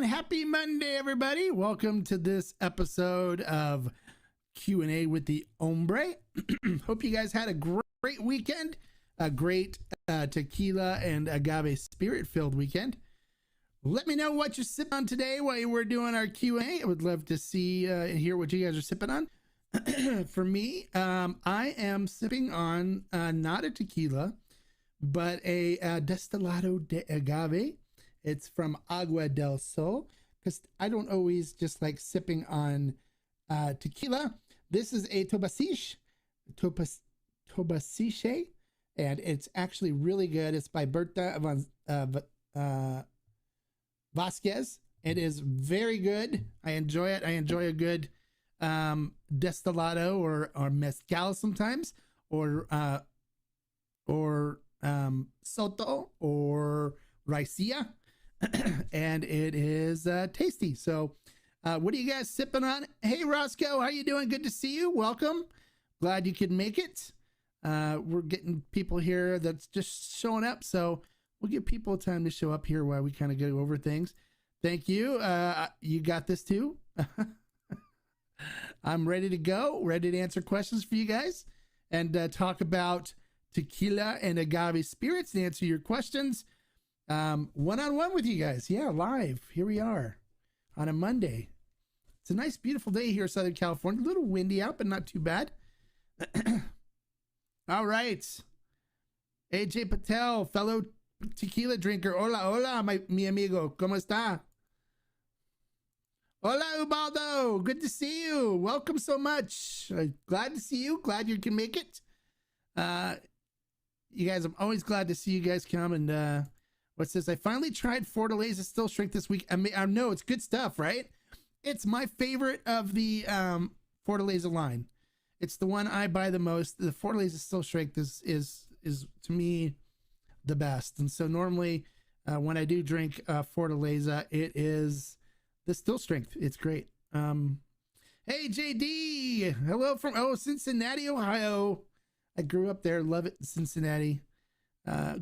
on? Happy Monday, everybody. Welcome to this episode of Q&A with the Hombre. Hope you guys had a great weekend, a great tequila and agave spirit-filled weekend. Let me know what you're sipping on today while we're doing our Q&A. I would love to see and hear what you guys are sipping on. For me, I am sipping on not a tequila, but a destilado de agave. It's from Agua del Sol, because I don't always just like sipping on tequila. This is a Tobasiche, and it's actually really good. It's by Berta Vasquez. It is very good. I enjoy it. I enjoy a good destilado or mezcal sometimes, or Soto or Raycia. And it is tasty. So what are you guys sipping on? Hey Roscoe, how you doing? Good to see you. Welcome. Glad you could make it. We're getting people here that's just showing up, so we'll give people time to show up here while we kind of go over things. Thank you. You got this too. I'm ready to go, ready to answer questions for you guys and talk about tequila and agave spirits and answer your questions one-on-one with you guys. Yeah, live. Here we are on a Monday. It's a nice, beautiful day here in Southern California. A little windy out, but not too bad. All right. AJ Patel, fellow tequila drinker. Hola, hola, mi amigo. ¿Cómo está? Hola, Ubaldo. Good to see you. Welcome so much. Glad to see you. Glad you can make it. You guys, I'm always glad to see you guys come. And what's this? I finally tried Fortaleza Still Strength this week. I know it's good stuff, right? It's my favorite of the Fortaleza line. It's the one I buy the most. The Fortaleza Still Strength is to me the best. And so normally when I do drink Fortaleza, it is the Still Strength. It's great. Hey JD, hello from Cincinnati, Ohio. I grew up there. Love it, Cincinnati.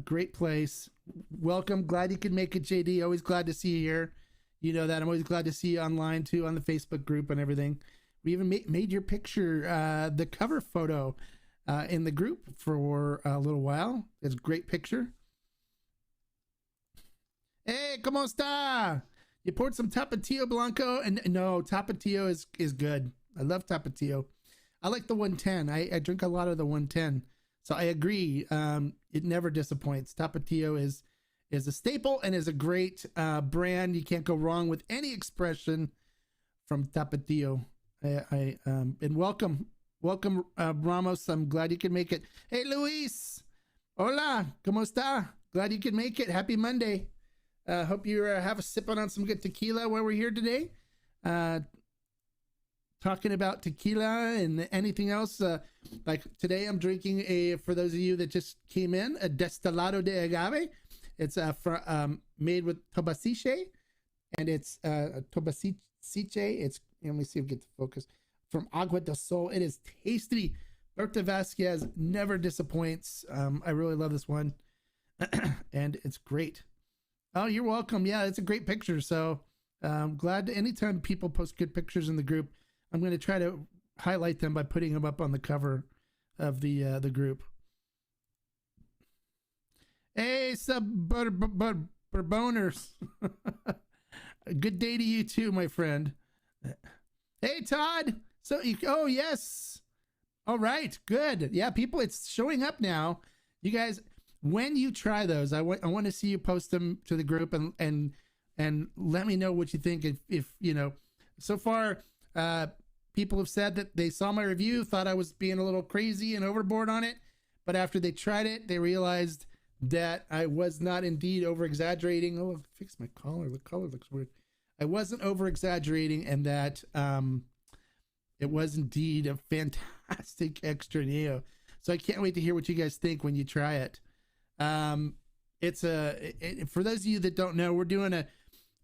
Great place. Welcome. Glad you could make it, JD. Always glad to see you here. You know that. I'm always glad to see you online too, on the Facebook group and everything. We even made your picture the cover photo in the group for a little while. It's a great picture. Hey, ¿cómo está? You poured some Tapatio Blanco, and no, Tapatio is good. I love Tapatio. I like the 110. I drink a lot of the 110. So I agree. It never disappoints. Tapatio is a staple and is a great brand. You can't go wrong with any expression from Tapatio. And welcome Ramos. I'm glad you can make it. Hey Luis, hola, ¿cómo está? Glad you can make it. Happy Monday. Hope you have a sipping on some good tequila while we're here today. Talking about tequila and anything else. Like today I'm drinking for those of you that just came in, a destilado de agave. It's made with Tobasiche, and it's Tobasiche. It's, let me see if we get the focus, from Agua del Sol. It is tasty. Berta Vasquez never disappoints. I really love this one. And it's great. Oh, you're welcome. Yeah, it's a great picture. So I'm glad to, anytime people post good pictures in the group, I'm going to try to highlight them by putting them up on the cover of the group. Hey, boners. Good day to you too, my friend. Hey, Todd. So, oh yes. All right, good. Yeah, people, it's showing up now. You guys, when you try those, I want to see you post them to the group and let me know what you think. If you know, so far, people have said that they saw my review, thought I was being a little crazy and overboard on it, but after they tried it, they realized that I was not indeed over exaggerating. Oh, I fixed my collar. The collar looks weird. I wasn't over exaggerating, and that it was indeed a fantastic extra neo. So I can't wait to hear what you guys think when you try it. It's for those of you that don't know,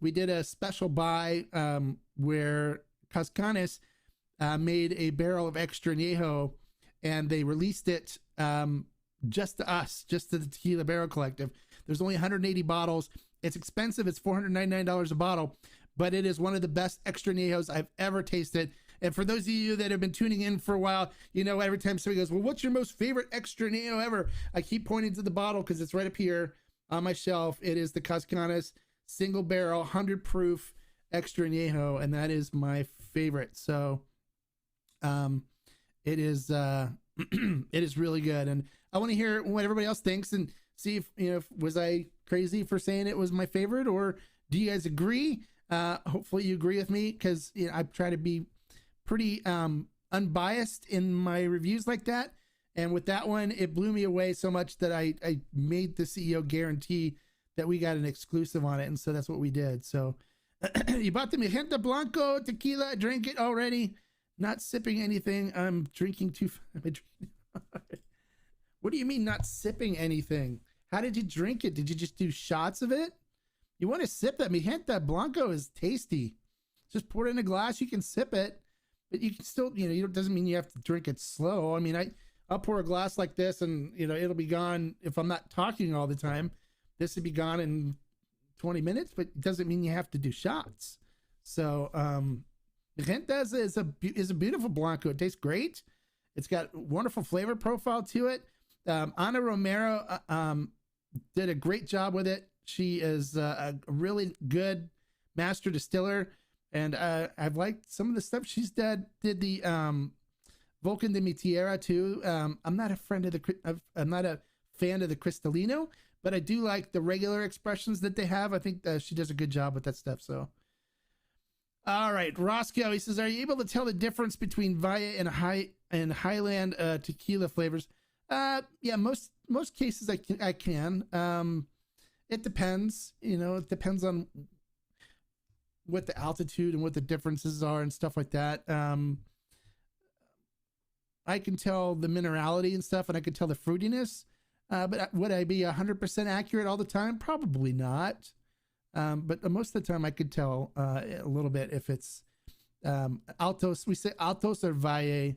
we did a special buy where Cascanes made a barrel of extra añejo, and they released it just to us, just to the Tequila Barrel Collective. There's only 180 bottles. It's expensive. It's $499 a bottle, but it is one of the best extra añejos I've ever tasted. And for those of you that have been tuning in for a while, you know, every time somebody goes, well, what's your most favorite extra añejo ever? I keep pointing to the bottle because it's right up here on my shelf. It is the Cascanas single barrel 100 proof extra añejo, and that is my favorite. So it is it is really good, and I want to hear what everybody else thinks and see if, you know, was I crazy for saying it was my favorite, or do you guys agree? Hopefully you agree with me, because, you know, I try to be pretty unbiased in my reviews like that. And with that one, it blew me away so much that I made the CEO guarantee that we got an exclusive on it, and so that's what we did. So you bought the Magenta Blanco tequila. I drank it already. Not sipping anything. I'm drinking too. What do you mean not sipping anything? How did you drink it? Did you just do shots of it? You want to sip that? Magenta Blanco is tasty. Just pour it in a glass. You can sip it, but you can still, you know, it doesn't mean you have to drink it slow. I mean, I'll pour a glass like this, and, you know, it'll be gone if I'm not talking all the time. This would be gone in 20 minutes, but it doesn't mean you have to do shots. So, Magenta is a beautiful Blanco. It tastes great. It's got wonderful flavor profile to it. Ana Romero did a great job with it. She is a really good master distiller, and I've liked some of the stuff she's did the Vulcan de mi Tierra too. I'm not a fan of the Cristalino, but I do like the regular expressions that they have. I think she does a good job with that stuff. So, all right, Roscoe, he says, are you able to tell the difference between Valle and Highland tequila flavors? Yeah, most cases I can. It depends, you know, it depends on what the altitude and what the differences are and stuff like that. I can tell the minerality and stuff, and I can tell the fruitiness. But would I be 100% accurate all the time? Probably not. But most of the time I could tell a little bit if it's Altos. We say Altos or Valle.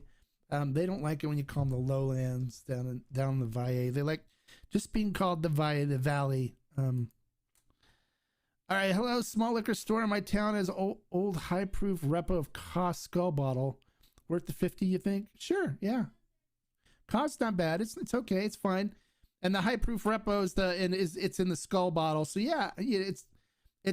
They don't like it when you call them the lowlands down the Valle. They like just being called the Valle, the valley. All right, hello, small liquor store in my town has old high proof repo of Cos skull bottle. Worth the 50, you think? Sure, yeah. Cos not bad. It's okay. It's fine. And the high proof repo is it's in the skull bottle. So yeah, it's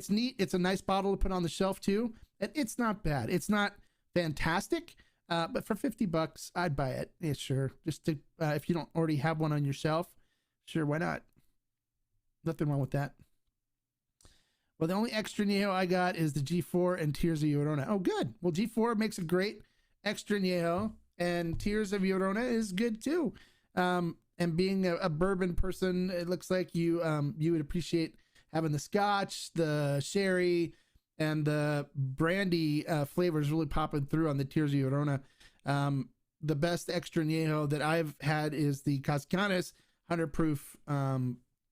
neat. It's a nice bottle to put on the shelf too, and it's not bad. It's not fantastic, but for $50, I'd buy it. Yeah, sure. Just to if you don't already have one on your shelf, sure, why not? Nothing wrong with that. Well, the only extra añejo I got is the G4 and Tears of Llorona. Oh, good. Well, G4 makes a great extra añejo, and Tears of Llorona is good too. And being a bourbon person, it looks like you would appreciate having the Scotch, the sherry, and the brandy flavors really popping through on the Tears of Llorona. The best extra añejo that I've had is the Cascanas 100 proof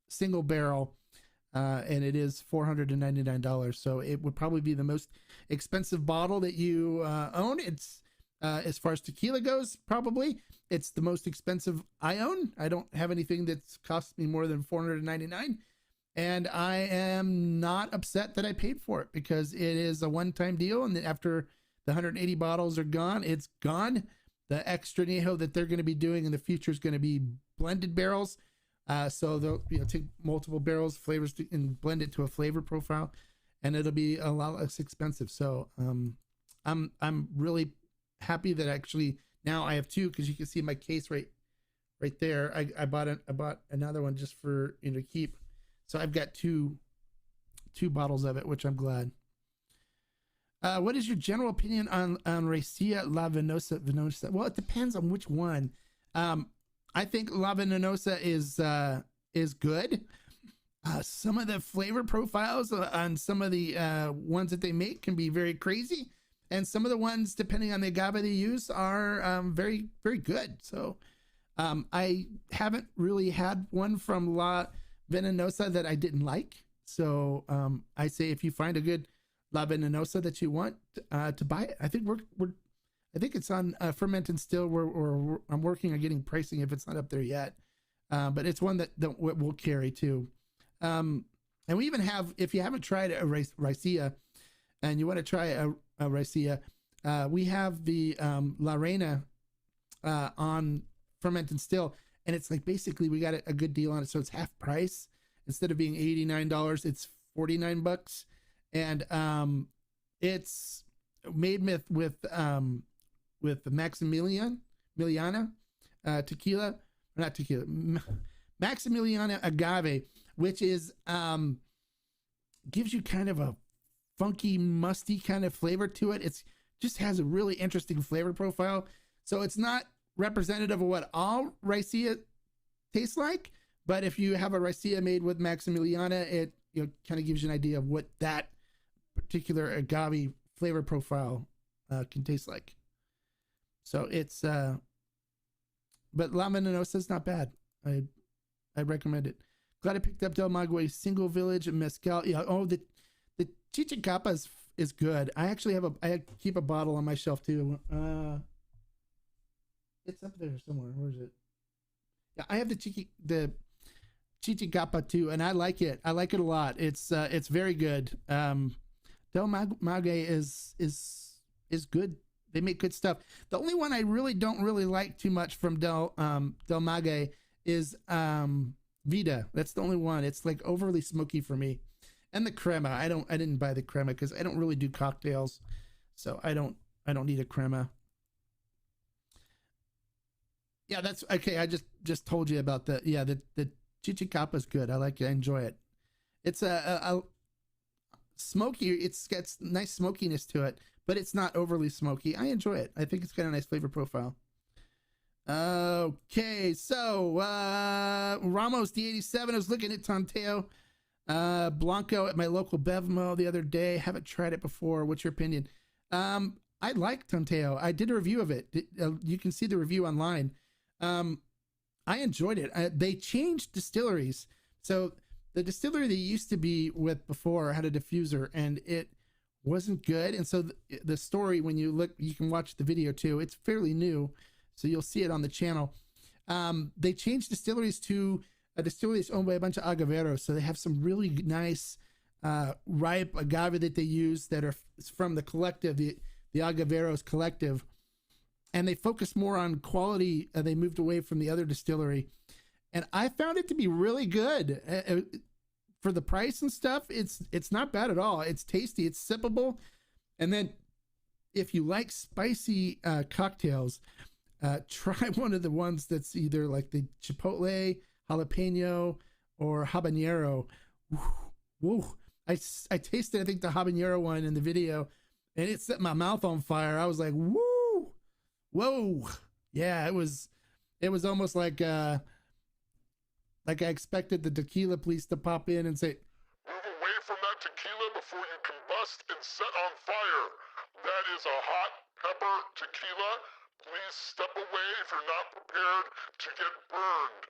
single barrel, and it is $499. So it would probably be the most expensive bottle that you own. It's as far as tequila goes, probably it's the most expensive I own. I don't have anything that's cost me more than $499, and I am not upset that I paid for it, because it is a one-time deal, and then after the 180 bottles are gone, it's gone. The extra añejo that they're going to be doing in the future is going to be blended barrels. So they'll take multiple barrels, flavors, and blend it to a flavor profile, and it'll be a lot less expensive. So I'm really happy that actually now I have two, because you can see my case right there. I bought another one just for to keep. So I've got two bottles of it, which I'm glad. What is your general opinion on Raycia Lavenosa? Well, it depends on which one. I think Lavenosa is good. Some of the flavor profiles on some of the ones that they make can be very crazy, and some of the ones, depending on the agave they use, are very, very good. So I haven't really had one from Lavenosa that I didn't like. So I say if you find a good Lavenosa that you want to buy it, I think I think it's on Ferment and Still. I'm working on getting pricing if it's not up there yet, but it's one that we'll carry too. And we even have, if you haven't tried a Raycia, and you want to try a Raycia, we have the La Reina on ferment and still, and it's like basically we got a good deal on it, so it's half price. Instead of being $89, it's $49, and it's made with Maximiliana tequila, not tequila, Maximiliana agave, which is gives you kind of a funky, musty kind of flavor to it. It's just has a really interesting flavor profile. So it's not representative of what all Raycia tastes like, but if you have a Raycia made with Maximiliana, it kind of gives you an idea of what that particular agave flavor profile can taste like. So it's but Lavenosa is not bad. I recommend it. Glad I picked up Del Maguey Single Village and Mezcal. Yeah. Oh, the Chichicapa is good. I actually I keep a bottle on my shelf too. It's up there somewhere. Where is it? Yeah, I have the Chichicapa too, and I like it. I like it a lot. It's very good. Del Maguey is good. They make good stuff. The only one I don't really like too much from Del Maguey is Vida. That's the only one. It's like overly smoky for me. And the crema. I didn't buy the crema because I don't really do cocktails, so I don't need a crema. Yeah, that's okay. I just told you about the Chichicapa is good. I like it. I enjoy it. It's a smoky. It's got nice smokiness to it, but it's not overly smoky. I enjoy it. I think it's got a nice flavor profile. Okay, so Ramos D87. I was looking at Tanteo Blanco at my local Bevmo the other day. Haven't tried it before. What's your opinion? I like Tanteo. I did a review of it. You can see the review online. I enjoyed it. They changed distilleries. So the distillery they used to be with before had a diffuser and it wasn't good. And so the story, when you look, you can watch the video too. It's fairly new, so you'll see it on the channel. They changed distilleries to a distillery that's owned by a bunch of agaveros. So they have some really nice ripe agave that they use that are from the collective, the Agaveros collective. And they focus more on quality. They moved away from the other distillery. And I found it to be really good. For the price and stuff, it's not bad at all. It's tasty, it's sippable. And then if you like spicy cocktails, try one of the ones that's either like the chipotle, jalapeno, or habanero. Woo. I tasted, I think, the habanero one in the video, and it set my mouth on fire. I was like, woo, whoa. Yeah, it was almost like I expected the tequila police to pop in and say, "Move away from that tequila before you combust and set on fire. That is a hot pepper tequila. Please step away if you're not prepared to get burned."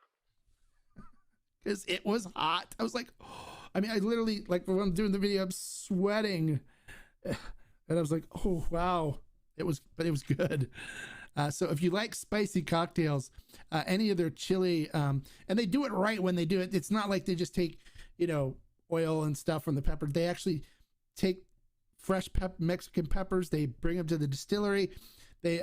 Because it was hot. I was like, oh. I mean, I literally, like, when I'm doing the video, I'm sweating. And I was like, oh, wow. But it was good. So if you like spicy cocktails, any of their chili, and they do it right when they do it. It's not like they just take, oil and stuff from the pepper. They actually take fresh Mexican peppers. They bring them to the distillery. They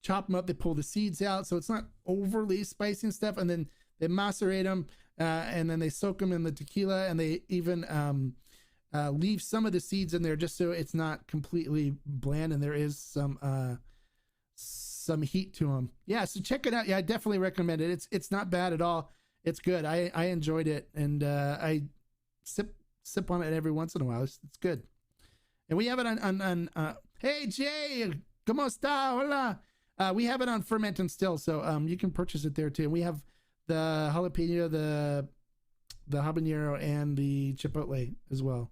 chop them up. They pull the seeds out. So it's not overly spicy and stuff. And then they macerate them, and then they soak them in the tequila. And they even leave some of the seeds in there just so it's not completely bland. And there is some heat to them. Yeah, so check it out. Yeah, I definitely recommend it. It's not bad at all. It's good. I enjoyed it, and I sip on it every once in a while. It's good. And we have it on hey Jay, ¿cómo está? Hola. We have it on Ferment and Still, so you can purchase it there too. And we have the jalapeno, the habanero, and the chipotle as well.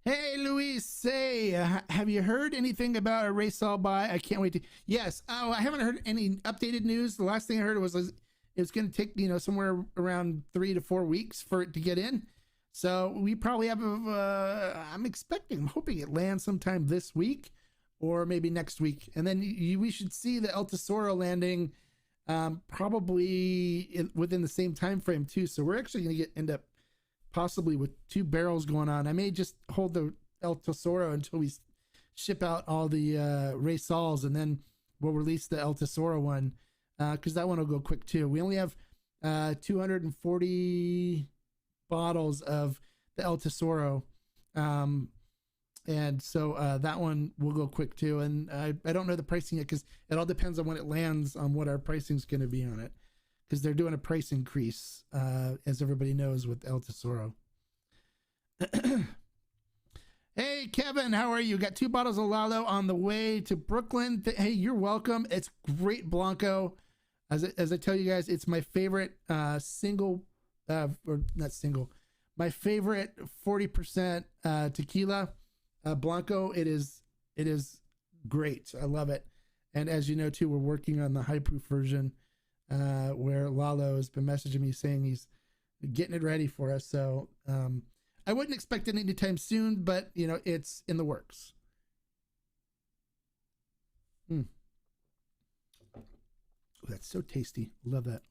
Hey, Luis, say, have you heard anything about a race all by? I can't wait to. Yes. Oh, I haven't heard any updated news. The last thing I heard was it's going to take, somewhere around 3 to 4 weeks for it to get in. So we probably have, I'm hoping it lands sometime this week or maybe next week. And then we should see the El Tesoro landing probably within the same time frame too. So we're actually going to end up possibly with 2 barrels going on. I may just hold the El Tesoro until we ship out all the Raycias, and then we'll release the El Tesoro one, because that one will go quick too. We only have 240 bottles of the El Tesoro, and so that one will go quick too. And I don't know the pricing yet, because it all depends on when it lands on what our pricing is going to be on it, because they're doing a price increase, as everybody knows, with El Tesoro. Hey Kevin, how are you? Got 2 bottles of Lalo on the way to Brooklyn. Hey, you're welcome. It's great Blanco. As I tell you guys, it's my favorite single, or not single, my favorite 40% tequila Blanco. It is great. I love it. And as you know too, we're working on the high proof version, where Lalo has been messaging me saying he's getting it ready for us. So I wouldn't expect it anytime soon, but you know, it's in the works. Oh, that's so tasty. Love that.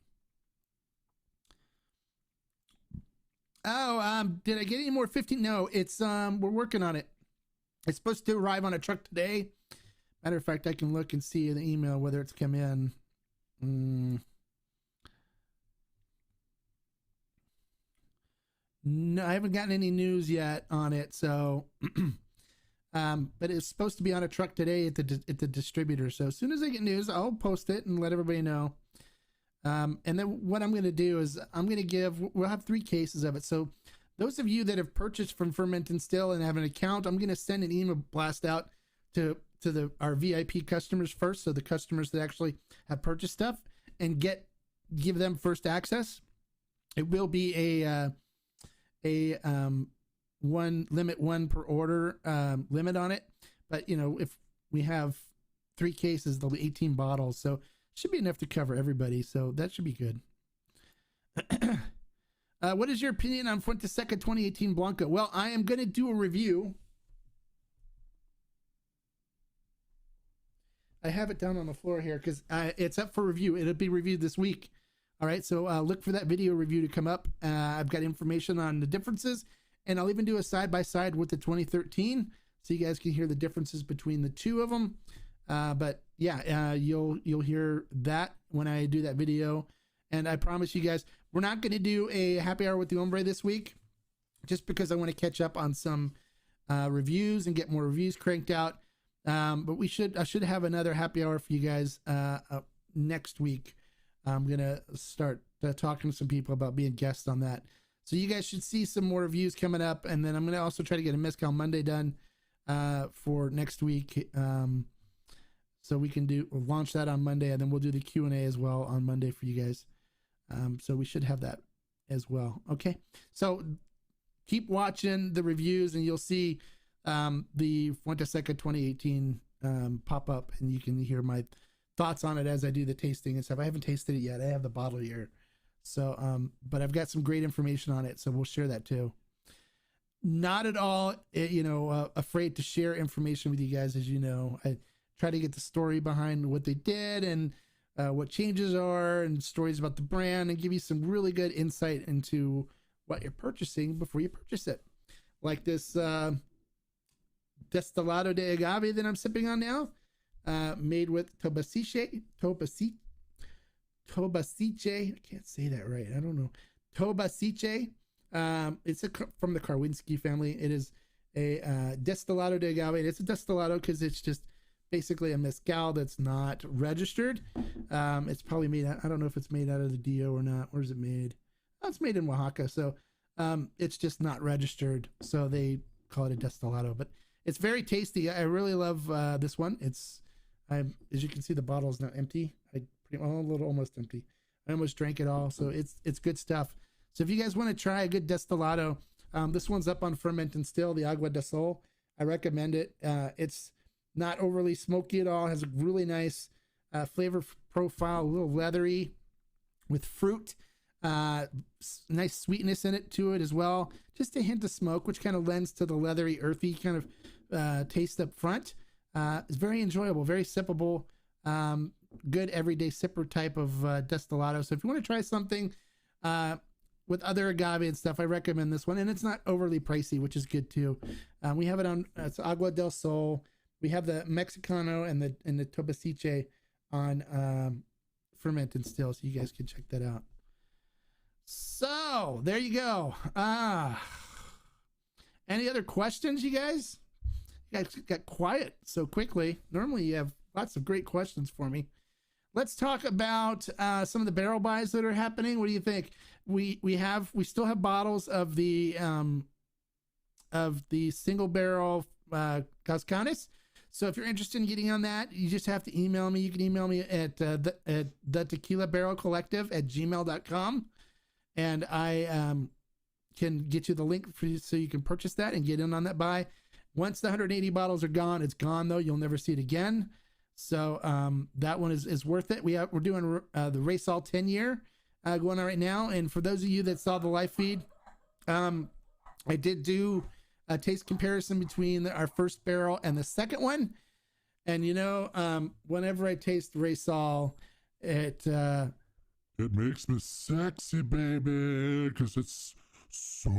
Oh, did I get any more 15? No, it's we're working on it. It's supposed to arrive on a truck today. Matter of fact, I can look and see in the email whether it's come in. No, I haven't gotten any news yet on it. So, but it's supposed to be on a truck today at the distributor. So as soon as I get news, I'll post it and let everybody know. And then what I'm going to do is we'll have 3 cases of it. So those of you that have purchased from Ferment and Still and have an account, I'm going to send an email blast out to our VIP customers first. So the customers that actually have purchased stuff, and give them first access. It will be a one per order limit on it, but you know, if we have 3 cases, there'll be 18 bottles, so should be enough to cover everybody, so that should be good. What is your opinion on Fuente-Seca 2018 Blanco? Well, I am going to do a review. I have it down on the floor here because it's up for review. It'll be reviewed this week. All right, so look for that video review to come up. I've got information on the differences, and I'll even do a side-by-side with the 2013, so you guys can hear the differences between the 2 of them. But yeah, you'll hear that when I do that video. And I promise you guys, we're not going to do a happy hour with the Hombre this week, just because I want to catch up on some reviews and get more reviews cranked out. But I should have another happy hour for you guys next week. I'm going to start talking to some people about being guests on that. So you guys should see some more reviews coming up. And then I'm going to also try to get a Mezcal Monday done for next week. So we can launch that on Monday, and then we'll do the Q&A as well on Monday for you guys. So we should have that as well. Okay. So keep watching the reviews, and you'll see the Fuente-Seca 2018 pop up, and you can hear my thoughts on it as I do the tasting and stuff. I haven't tasted it yet. I have the bottle here. So, but I've got some great information on it, so we'll share that too. Not at all, afraid to share information with you guys. As you know, I try to get the story behind what they did and what changes are, and stories about the brand, and give you some really good insight into what you're purchasing before you purchase it. Like this Destilado de Agave that I'm sipping on now, made with Tobaciche. I can't say that right. I don't know. Tobaciche. It's from the Karwinski family. It is a Destilado de Agave. And it's a Destilado because it's just basically a mezcal that's not registered. It's probably made, I don't know if it's made out of the Dio or not. Where's it made? Oh, it's made in Oaxaca. So it's just not registered. So they call it a Destilado. But it's very tasty. I really love this one. As you can see, the bottle is now empty. Almost empty. I almost drank it all. So it's good stuff. So if you guys want to try a good Destilado, this one's up on Ferment and Still, the Agua de Sol. I recommend it. It's not overly smoky at all. It has a really nice flavor profile, a little leathery with fruit. Nice sweetness in it to it as well. Just a hint of smoke, which kind of lends to the leathery, earthy kind of taste up front. It's very enjoyable, very sippable, good everyday sipper type of Destilado. So if you want to try something with other agave and stuff, I recommend this one, and it's not overly pricey, which is good too. We have it on it's Agua del Sol. We have the Mexicano and the Tobasiche on Ferment and Still, so you guys can check that out. So there you go. Any other questions, you guys? You guys got quiet so quickly. Normally you have lots of great questions for me. Let's talk about some of the barrel buys that are happening. What do you think? We still have bottles of the single barrel Cascanes. So if you're interested in getting on that, you just have to email me. You can email me at the Tequila Barrel Collective at gmail.com, and I can get you the link for you so you can purchase that and get in on that buy. Once the 180 bottles are gone, it's gone though. You'll never see it again. So that one is worth it. We're doing the Raycia 10-year going on right now. And for those of you that saw the live feed, I did do a taste comparison between our first barrel and the second one. And whenever I taste Raycia, it makes me sexy, baby, because it's so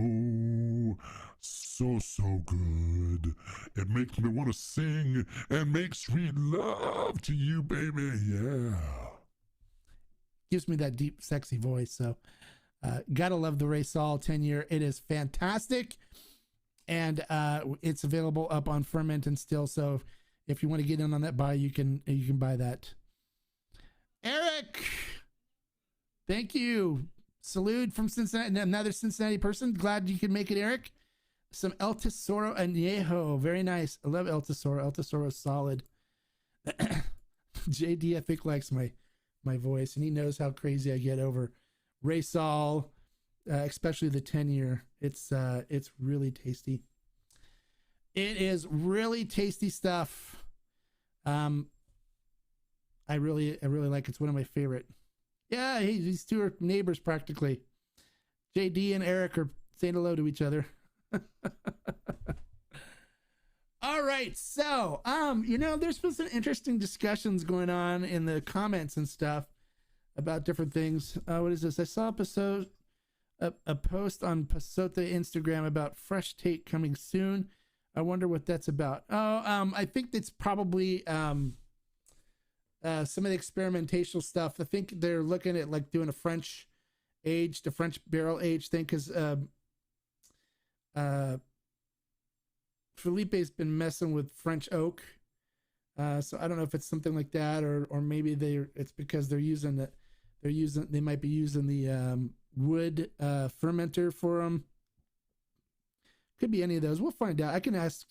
good. It makes me want to sing and make sweet love to you, baby. Yeah. Gives me that deep, sexy voice. So gotta love the Raycia 10-year. It is fantastic. And it's available up on Ferment and Still. So if you want to get in on that buy, you can buy that. Eric, thank you. Salute from Cincinnati, another Cincinnati person. Glad you could make it, Eric. Some El Tesoro Añejo. Very nice. I love El Tesoro. El Tesoro is solid. JD, I think, likes my voice, and he knows how crazy I get over Raycia, especially the 10-year. It's really tasty. It is really tasty stuff. I really like it. It's one of my favorite. Yeah, these two are neighbors practically. JD and Eric are saying hello to each other. All right, so there's been some interesting discussions going on in the comments and stuff about different things. What is this? I saw a post on Pasote Instagram about fresh take coming soon. I wonder what that's about. I think it's probably some of the experimental stuff. I think they're looking at like doing a French barrel age thing, because Felipe's been messing with French oak. So I don't know if it's something like that, or maybe it's because they might be using the wood fermenter for them. Could be any of those. We'll find out. I can ask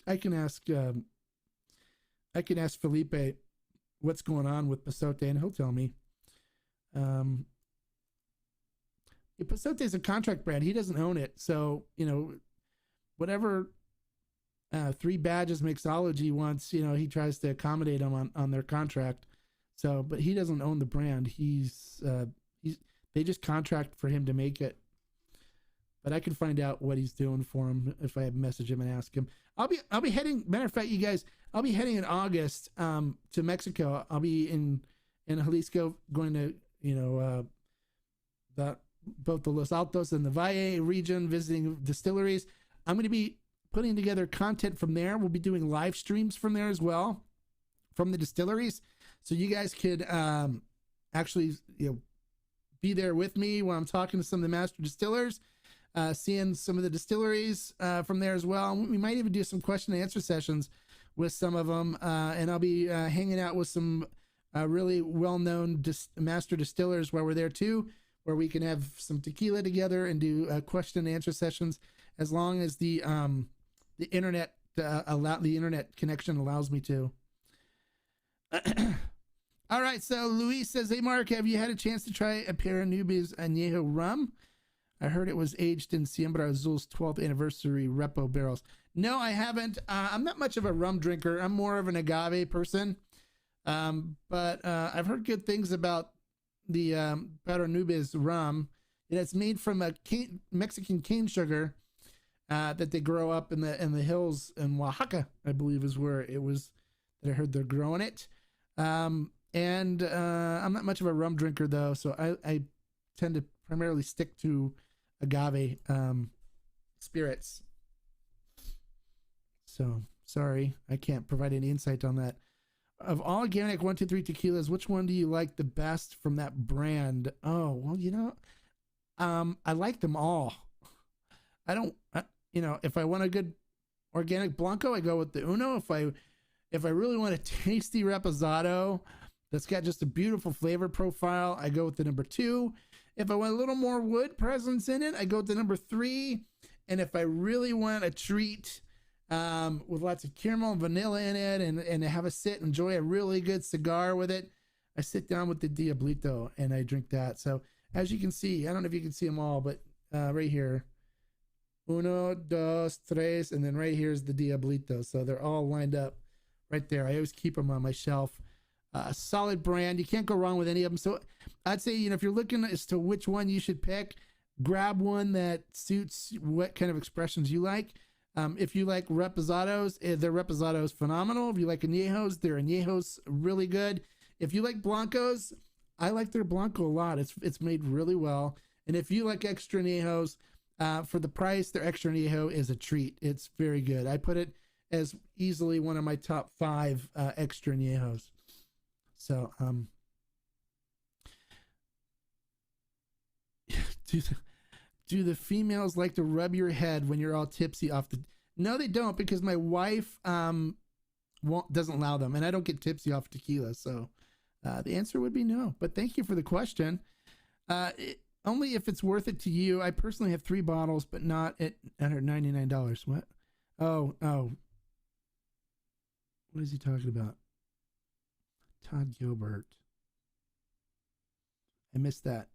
Felipe what's going on with Pasote, and he'll tell me. Pasote is a contract brand. He doesn't own it. So, whatever Three Badges Mixology wants, he tries to accommodate them on their contract. So, but he doesn't own the brand. They just contract for him to make it. But I can find out what he's doing for him if I message him and ask him. I'll be heading. Matter of fact, you guys, I'll be heading in August to Mexico. I'll be in Jalisco, going to both the Los Altos and the Valle region, visiting distilleries. I'm going to be putting together content from there. We'll be doing live streams from there as well, from the distilleries, so you guys could actually be there with me when I'm talking to some of the master distillers. Seeing some of the distilleries from there as well. We might even do some question and answer sessions with some of them. And I'll be hanging out with some really well-known master distillers while we're there too, where we can have some tequila together and do question and answer sessions, as long as the internet the internet connection allows me to. All right, so Luis says, "Hey Mark, have you had a chance to try a Perra Nubes Añejo rum? I heard it was aged in Siembra Azul's 12th anniversary repo barrels." No, I haven't. I'm not much of a rum drinker. I'm more of an agave person. But I've heard good things about the Perra Nubes rum. It's made from a Mexican cane sugar that they grow up in the hills in Oaxaca, I believe is where it was that I heard they're growing it. And I'm not much of a rum drinker though, so I tend to primarily stick to agave spirits. So sorry, I can't provide any insight on that. Of all organic 1, 2, 3 tequilas, which one do you like the best from that brand? Oh, well, I like them all. I don't, if I want a good organic Blanco, I go with the Uno. If I really want a tasty Reposado that's got just a beautiful flavor profile, I go with the number 2. If I want a little more wood presence in it, I go with the number 3. And if I really want a treat with lots of caramel and vanilla in it and have a sit, enjoy a really good cigar with it, I sit down with the Diablito and I drink that. So as you can see, I don't know if you can see them all, but right here, uno, dos, tres, and then right here is the Diablito. So they're all lined up right there. I always keep them on my shelf. A solid brand. You can't go wrong with any of them. So I'd say, if you're looking as to which one you should pick, grab one that suits what kind of expressions you like. If you like reposados, their reposados phenomenal. If you like añejos, their añejos really good. If you like blancos, I like their blanco a lot. It's made really well. And if you like extra añejos, for the price, their extra añejo is a treat. It's very good. I put it as easily one of my top 5 extra añejos. So, do the females like to rub your head when you're all tipsy off the... No, they don't, because my wife doesn't allow them, and I don't get tipsy off tequila. So the answer would be no. But thank you for the question. Only if it's worth it to you. I personally have 3 bottles, but not at $199. What? Oh. What is he talking about? Todd Gilbert. I missed that.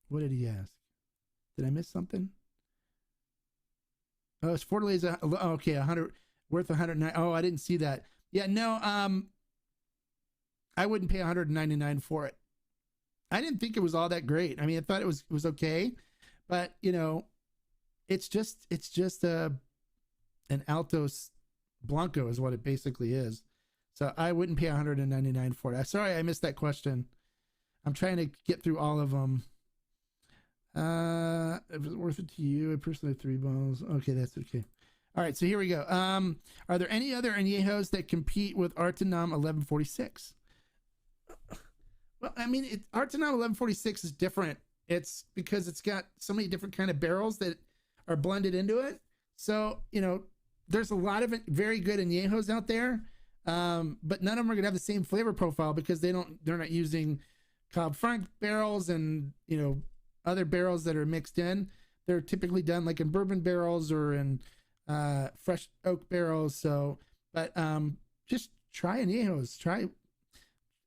What did he ask? Did I miss something? Oh, it's Fortaleza. Okay, 100 worth 109. Oh, I didn't see that. Yeah, no. I wouldn't pay $199 for it. I didn't think it was all that great. I mean, I thought it was okay, but it's just an Altos Blanco is what it basically is. So I wouldn't pay $199 for it. Sorry, I missed that question. I'm trying to get through all of them. If it's worth it to you, I personally have 3 bottles. Okay, that's okay. All right, so here we go. Are there any other añejos that compete with Artanam 1146? Well, I mean, Artanam 1146 is different. It's because it's got so many different kind of barrels that are blended into it. So, there's a lot of very good añejos out there, but none of them are gonna have the same flavor profile because they're not using Cab Franc barrels and other barrels that are mixed in. They're typically done like in bourbon barrels or in fresh oak barrels. So, but just try añejos. Try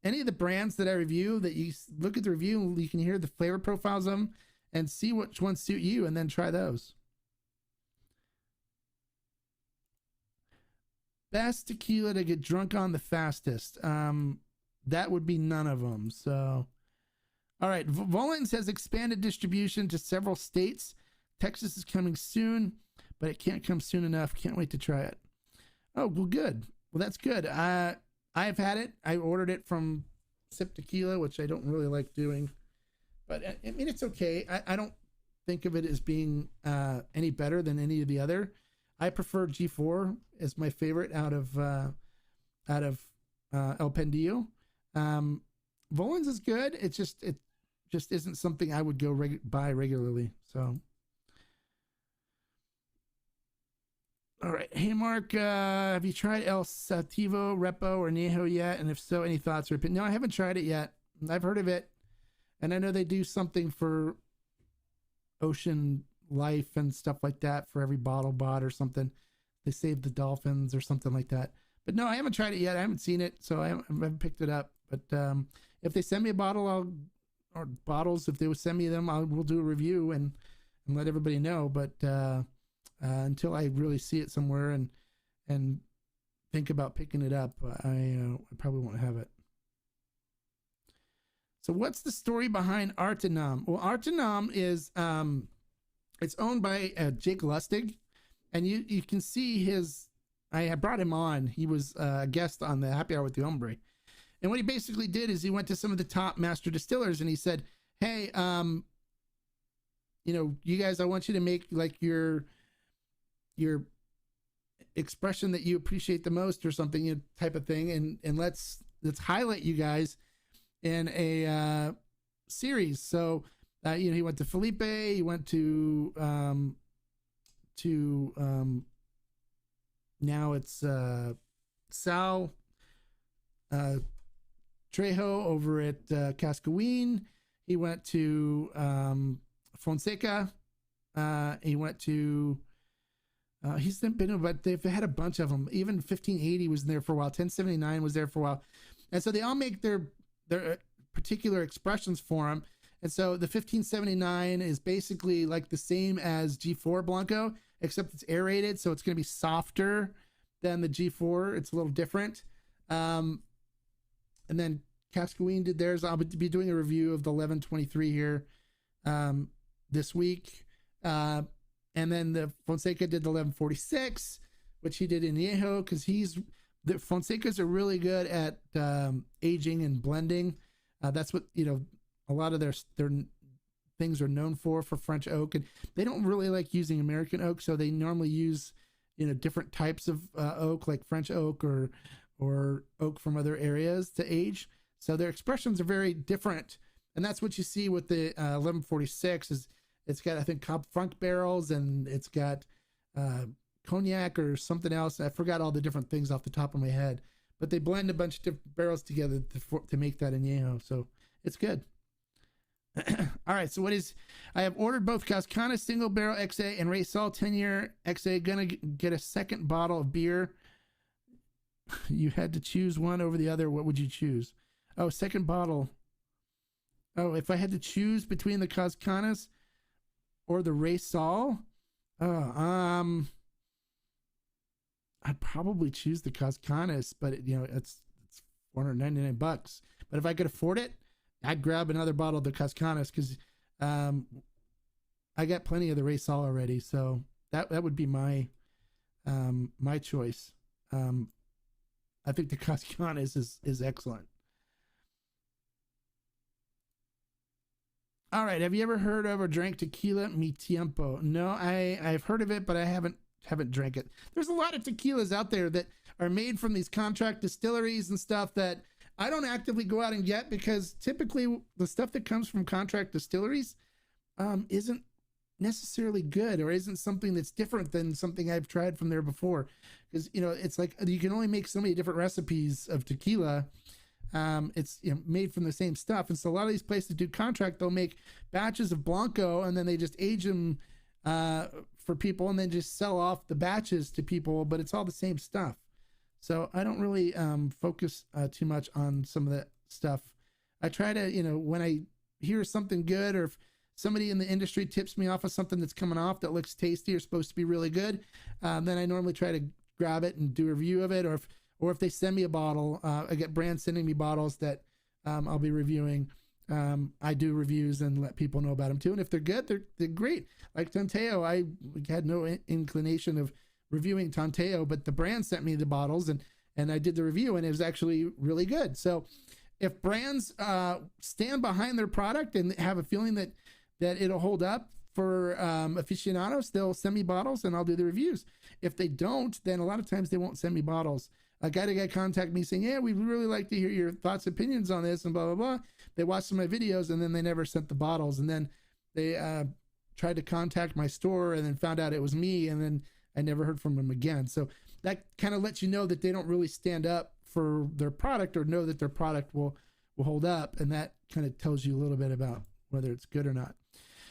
any of the brands that I review. That you look at the review, you can hear the flavor profiles of them and see which ones suit you, and then try those. Best tequila to get drunk on the fastest. That would be none of them. So, all right. Volans has expanded distribution to several states. Texas is coming soon, but it can't come soon enough. Can't wait to try it. Oh, well, good. Well, that's good. I've had it. I ordered it from Sip Tequila, which I don't really like doing, but I mean, it's okay. I don't think of it as being any better than any of the other. I prefer G4 as my favorite out of El Pendillo. Volans is good. It just isn't something I would go buy regularly. So, all right. Hey, Mark, have you tried El Sativo, Repo, or Añejo yet? And if so, any thoughts or opinions? No, I haven't tried it yet. I've heard of it, and I know they do something for ocean life and stuff like that for every bottle bought or something. They save the dolphins or something like that. But no, I haven't tried it yet. I haven't seen it, so I haven't picked it up. But if they send me a bottle, or bottles, if they would send me them, we'll do a review and let everybody know. But until I really see it somewhere and think about picking it up, I probably won't have it. So what's the story behind Artanam? Well, Artanam is it's owned by Jake Lustig, and you can see I brought him on. He was a guest on the Happy Hour with the Hombre. And what he basically did is he went to some of the top master distillers and he said, hey, you guys, I want you to make like your expression that you appreciate the most or something, type of thing, and let's highlight you guys in a series. So he went to Felipe, he went to now it's Sal Trejo over at Cascaween. He went to Fonseca. He went to he's been, but they've had a bunch of them. Even 1580 was there for a while. 1079 was there for a while, and so they all make their particular expressions for him. And so the 1579 is basically like the same as G4 Blanco, except it's aerated, so it's going to be softer than the G4. It's a little different. And then Cascaween did theirs. I'll be doing a review of the 1123 here this week. And then the Fonseca did the 1146, which he did in Añejo, because the Fonsecas are really good at aging and blending. That's what, a lot of their things are known for French oak, and they don't really like using American oak, so they normally use different types of oak, like French oak or oak from other areas to age. So their expressions are very different, and that's what you see with the 1146. Is it's got, I think, Cab Franc barrels, and it's got cognac or something else. I forgot all the different things off the top of my head, but they blend a bunch of different barrels together to make that añejo. So it's good. All right, so I have ordered both Cascana single barrel XA and Raycia 10-year XA. Gonna get a second bottle of beer. You had to choose one over the other. What would you choose? Oh, second bottle. Oh, if I had to choose between the Cascanas or the Raycia, I'd probably choose the Cascanas, but it's $499. But if I could afford it, I'd grab another bottle of the Cascanas, because I got plenty of the Raycia already. So that would be my my choice. I think the Cascanas is excellent. All right, have you ever heard of or drank tequila mi tiempo? No, I've heard of it, but I haven't drank it. There's a lot of tequilas out there that are made from these contract distilleries and stuff that I don't actively go out and get, because typically the stuff that comes from contract distilleries isn't necessarily good, or isn't something that's different than something I've tried from there before. Because it's like you can only make so many different recipes of tequila. It's made from the same stuff, and so a lot of these places do contract. They'll make batches of Blanco, and then they just age them for people, and then just sell off the batches to people. But it's all the same stuff. So I don't really focus too much on some of that stuff. I try to, when I hear something good, or if somebody in the industry tips me off of something that's coming off that looks tasty or supposed to be really good, then I normally try to grab it and do a review of it. Or if they send me a bottle, I get brands sending me bottles that I'll be reviewing. I do reviews and let people know about them too. And if they're good, they're great. Like Tanteo, I had no inclination of reviewing Tanteo, but the brand sent me the bottles, and I did the review, and it was actually really good. So if brands stand behind their product and have a feeling that it'll hold up for aficionados, they'll send me bottles and I'll do the reviews. If they don't, then a lot of times they won't send me bottles. A guy contact me saying, yeah, we'd really like to hear your thoughts, opinions on this, and blah, blah, blah. They watched some of my videos, and then they never sent the bottles. And then they tried to contact my store, and then found out it was me, and then I never heard from them again. So that kind of lets you know that they don't really stand up for their product, or know that their product will hold up. And that kind of tells you a little bit about whether it's good or not.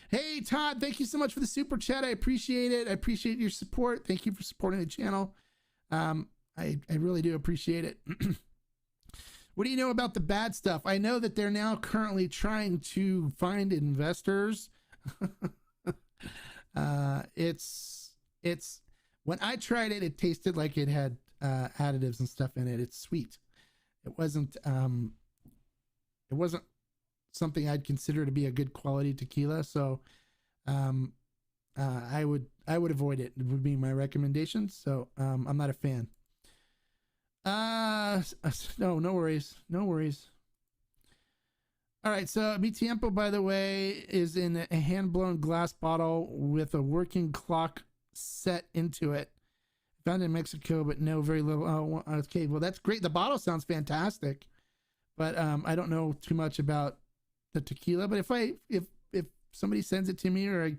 Hey, Todd, thank you so much for the super chat. I appreciate it. I appreciate your support. Thank you for supporting the channel. I really do appreciate it. What do you know about the bad stuff? I know that they're now currently trying to find investors. It's when I tried it, it tasted like it had additives and stuff in it. It's sweet. It wasn't something I'd consider to be a good quality tequila. So I would avoid it. It would be my recommendation. So I'm not a fan. No worries. All right, so Mi Tiempo, by the way, is in a hand-blown glass bottle with a working clock set into it. Found in Mexico, but no, very little. Oh, okay, well, that's great. The bottle sounds fantastic, but I don't know too much about the tequila. But if somebody sends it to me, or I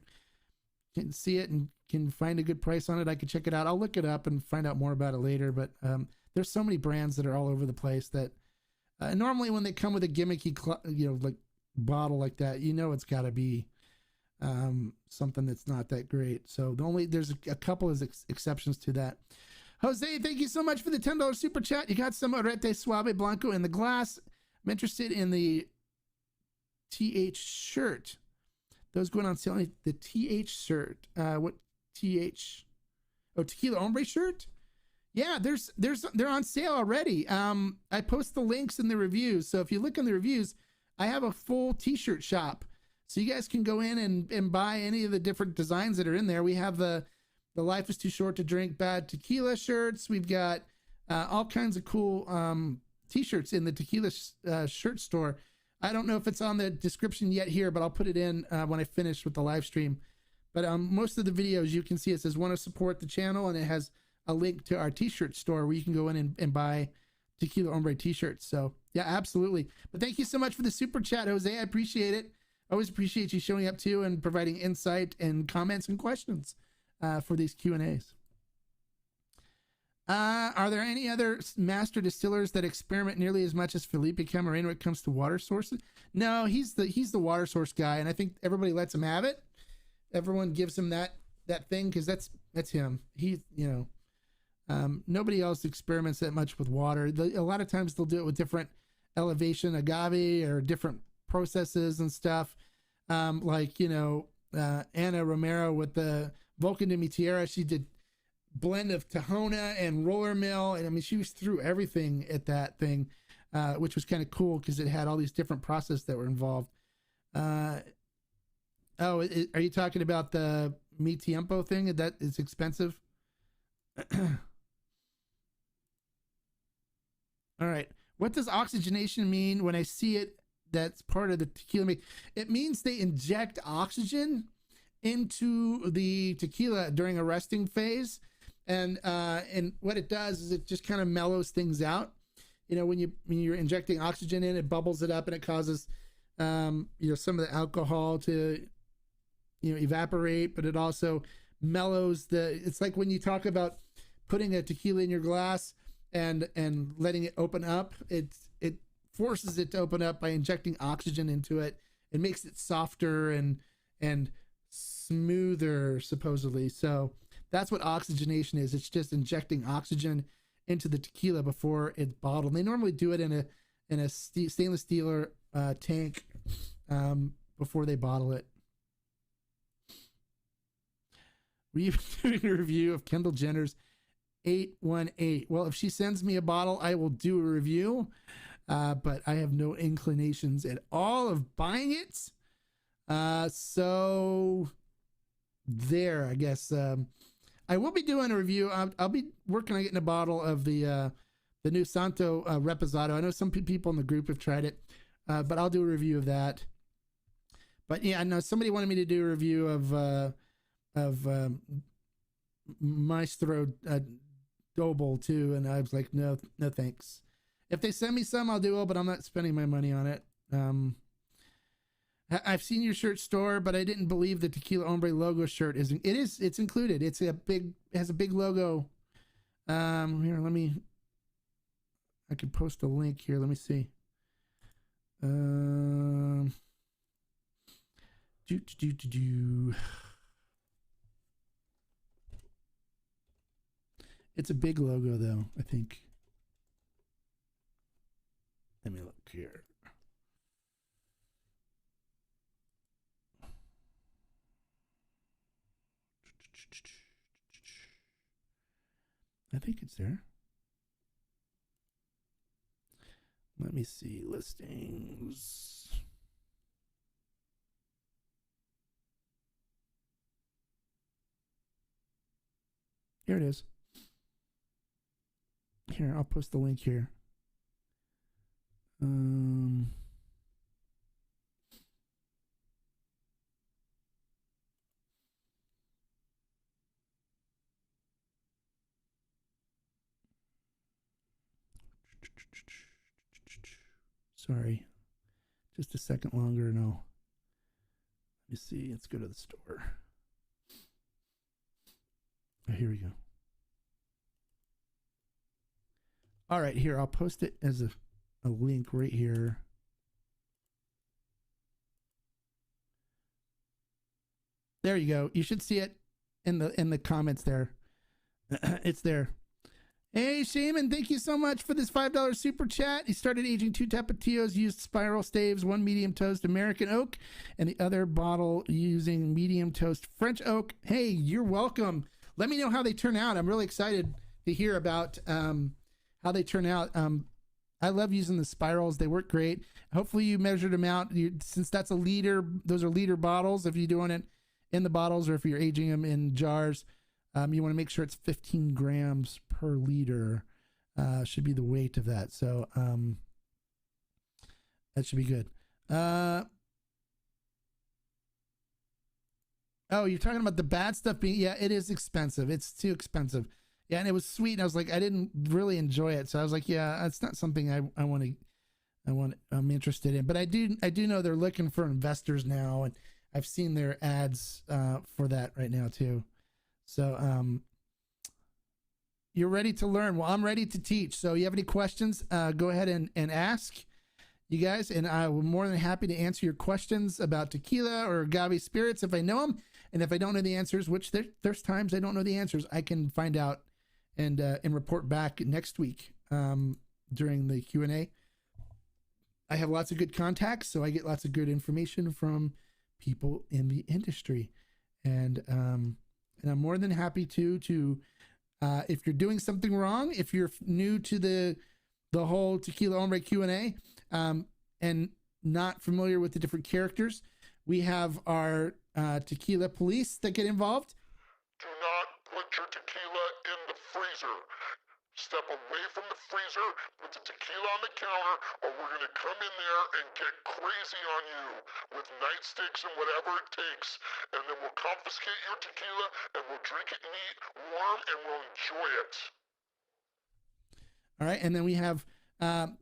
can see it and can find a good price on it, I could check it out. I'll look it up and find out more about it later. But there's so many brands that are all over the place that normally when they come with a gimmicky, like bottle like that, it's got to be something that's not that great. So there's a couple of exceptions to that. Jose, thank you so much for the $10 super chat. You got some Arete Suave Blanco in the glass. I'm interested in the TH shirt. Those going on sale. The TH shirt. What TH? Oh, Tequila Hombre shirt. Yeah, they're on sale already. I post the links in the reviews. So if you look in the reviews, I have a full t-shirt shop. So you guys can go in and buy any of the different designs that are in there. We have the Life is Too Short to Drink Bad Tequila shirts. We've got all kinds of cool t-shirts in the tequila shirt store. I don't know if it's on the description yet here, but I'll put it in when I finish with the live stream. But most of the videos you can see it says want to support the channel, and it has a link to our t-shirt store where you can go in and buy Tequila Hombre t-shirts. So yeah, absolutely. But thank you so much for the super chat, Jose. I appreciate it. I always appreciate you showing up too and providing insight and comments and questions for these Q&As. Are there any other master distillers that experiment nearly as much as Felipe Camarena when it comes to water sources? No, he's the water source guy, and I think everybody lets him have it. Everyone gives him that thing because that's him. He's nobody else experiments that much with water. A lot of times they'll do it with different elevation agave or different processes and stuff. Like Ana Romero with the Vulcan de Mi Tierra, she did blend of Tahona and roller mill, and I mean she was through everything at that thing, which was kind of cool because it had all these different processes that were involved. Are you talking about the Mi Tiempo thing? That is expensive. All right, what does oxygenation mean? When I see it, that's part of the tequila. It means they inject oxygen into the tequila during a resting phase, and what it does is it just kind of mellows things out. When you're injecting oxygen in, it bubbles it up and it causes some of the alcohol to evaporate, but it also mellows it's like when you talk about putting a tequila in your glass and letting it open up, it forces it to open up by injecting oxygen into it. It makes it softer and smoother, supposedly. So that's what oxygenation is. It's just injecting oxygen into the tequila before it's bottled. They normally do it in a stainless steel tank before they bottle it. Were you doing a review of Kendall Jenner's 818? Well, if she sends me a bottle, I will do a review. But I have no inclinations at all of buying it. So there, I guess. I will be doing a review. I'll be working on getting a bottle of the new Santo Reposado. I know some people in the group have tried it, but I'll do a review of that. But yeah, I know somebody wanted me to do a review of Maestro Doble too, and I was like, no thanks. If they send me some, I'll do it, but I'm not spending my money on it. I've seen your shirt store, but I didn't believe the Tequila Hombre logo shirt it's included. It has a big logo. Here, I can post a link here. Let me see. It's a big logo though, I think. Let me look here. I think it's there. Let me see. Listings. Here it is. Here, I'll post the link here. Sorry. Just a second longer. No. Let me see. Let's go to the store. Oh, here we go. All right, here. I'll post it as a link right here. There you go. You should see it in the comments there. It's there. Hey, Shaman, thank you so much for this $5 super chat. He started aging 2 Tapatillos, used spiral staves, 1 medium toast American oak, and the other bottle using medium toast French oak. Hey, you're welcome. Let me know how they turn out. I'm really excited to hear about how they turn out. I love using the spirals. They work great. Hopefully you measured them out. Since that's a liter, those are liter bottles. If you're doing it in the bottles or if you're aging them in jars, you want to make sure it's 15 grams per liter. Should be the weight of that. So that should be good. Oh, you're talking about the bad stuff being, yeah, it is expensive. It's too expensive. Yeah, and it was sweet. And I was like, I didn't really enjoy it. So I was like, yeah, it's not something I'm interested in. But I do know they're looking for investors now, and I've seen their ads for that right now too. So you're ready to learn. Well, I'm ready to teach. So you have any questions, go ahead and ask, you guys, and I'm more than happy to answer your questions about tequila or agave spirits if I know them. And if I don't know the answers, which there's times I don't know the answers, I can find out and report back next week during the Q&A. I have lots of good contacts, so I get lots of good information from people in the industry. And I'm more than happy to if you're doing something wrong, if you're new to the whole Tequila Hombre Q&A and not familiar with the different characters, we have our tequila police that get involved. Do not put your tequila in the freezer. Step away from the freezer, put the tequila on the counter, or we're going to come in there and get crazy on you with nightsticks and whatever it takes. And then we'll confiscate your tequila and we'll drink it neat, warm, and we'll enjoy it. All right, and then we have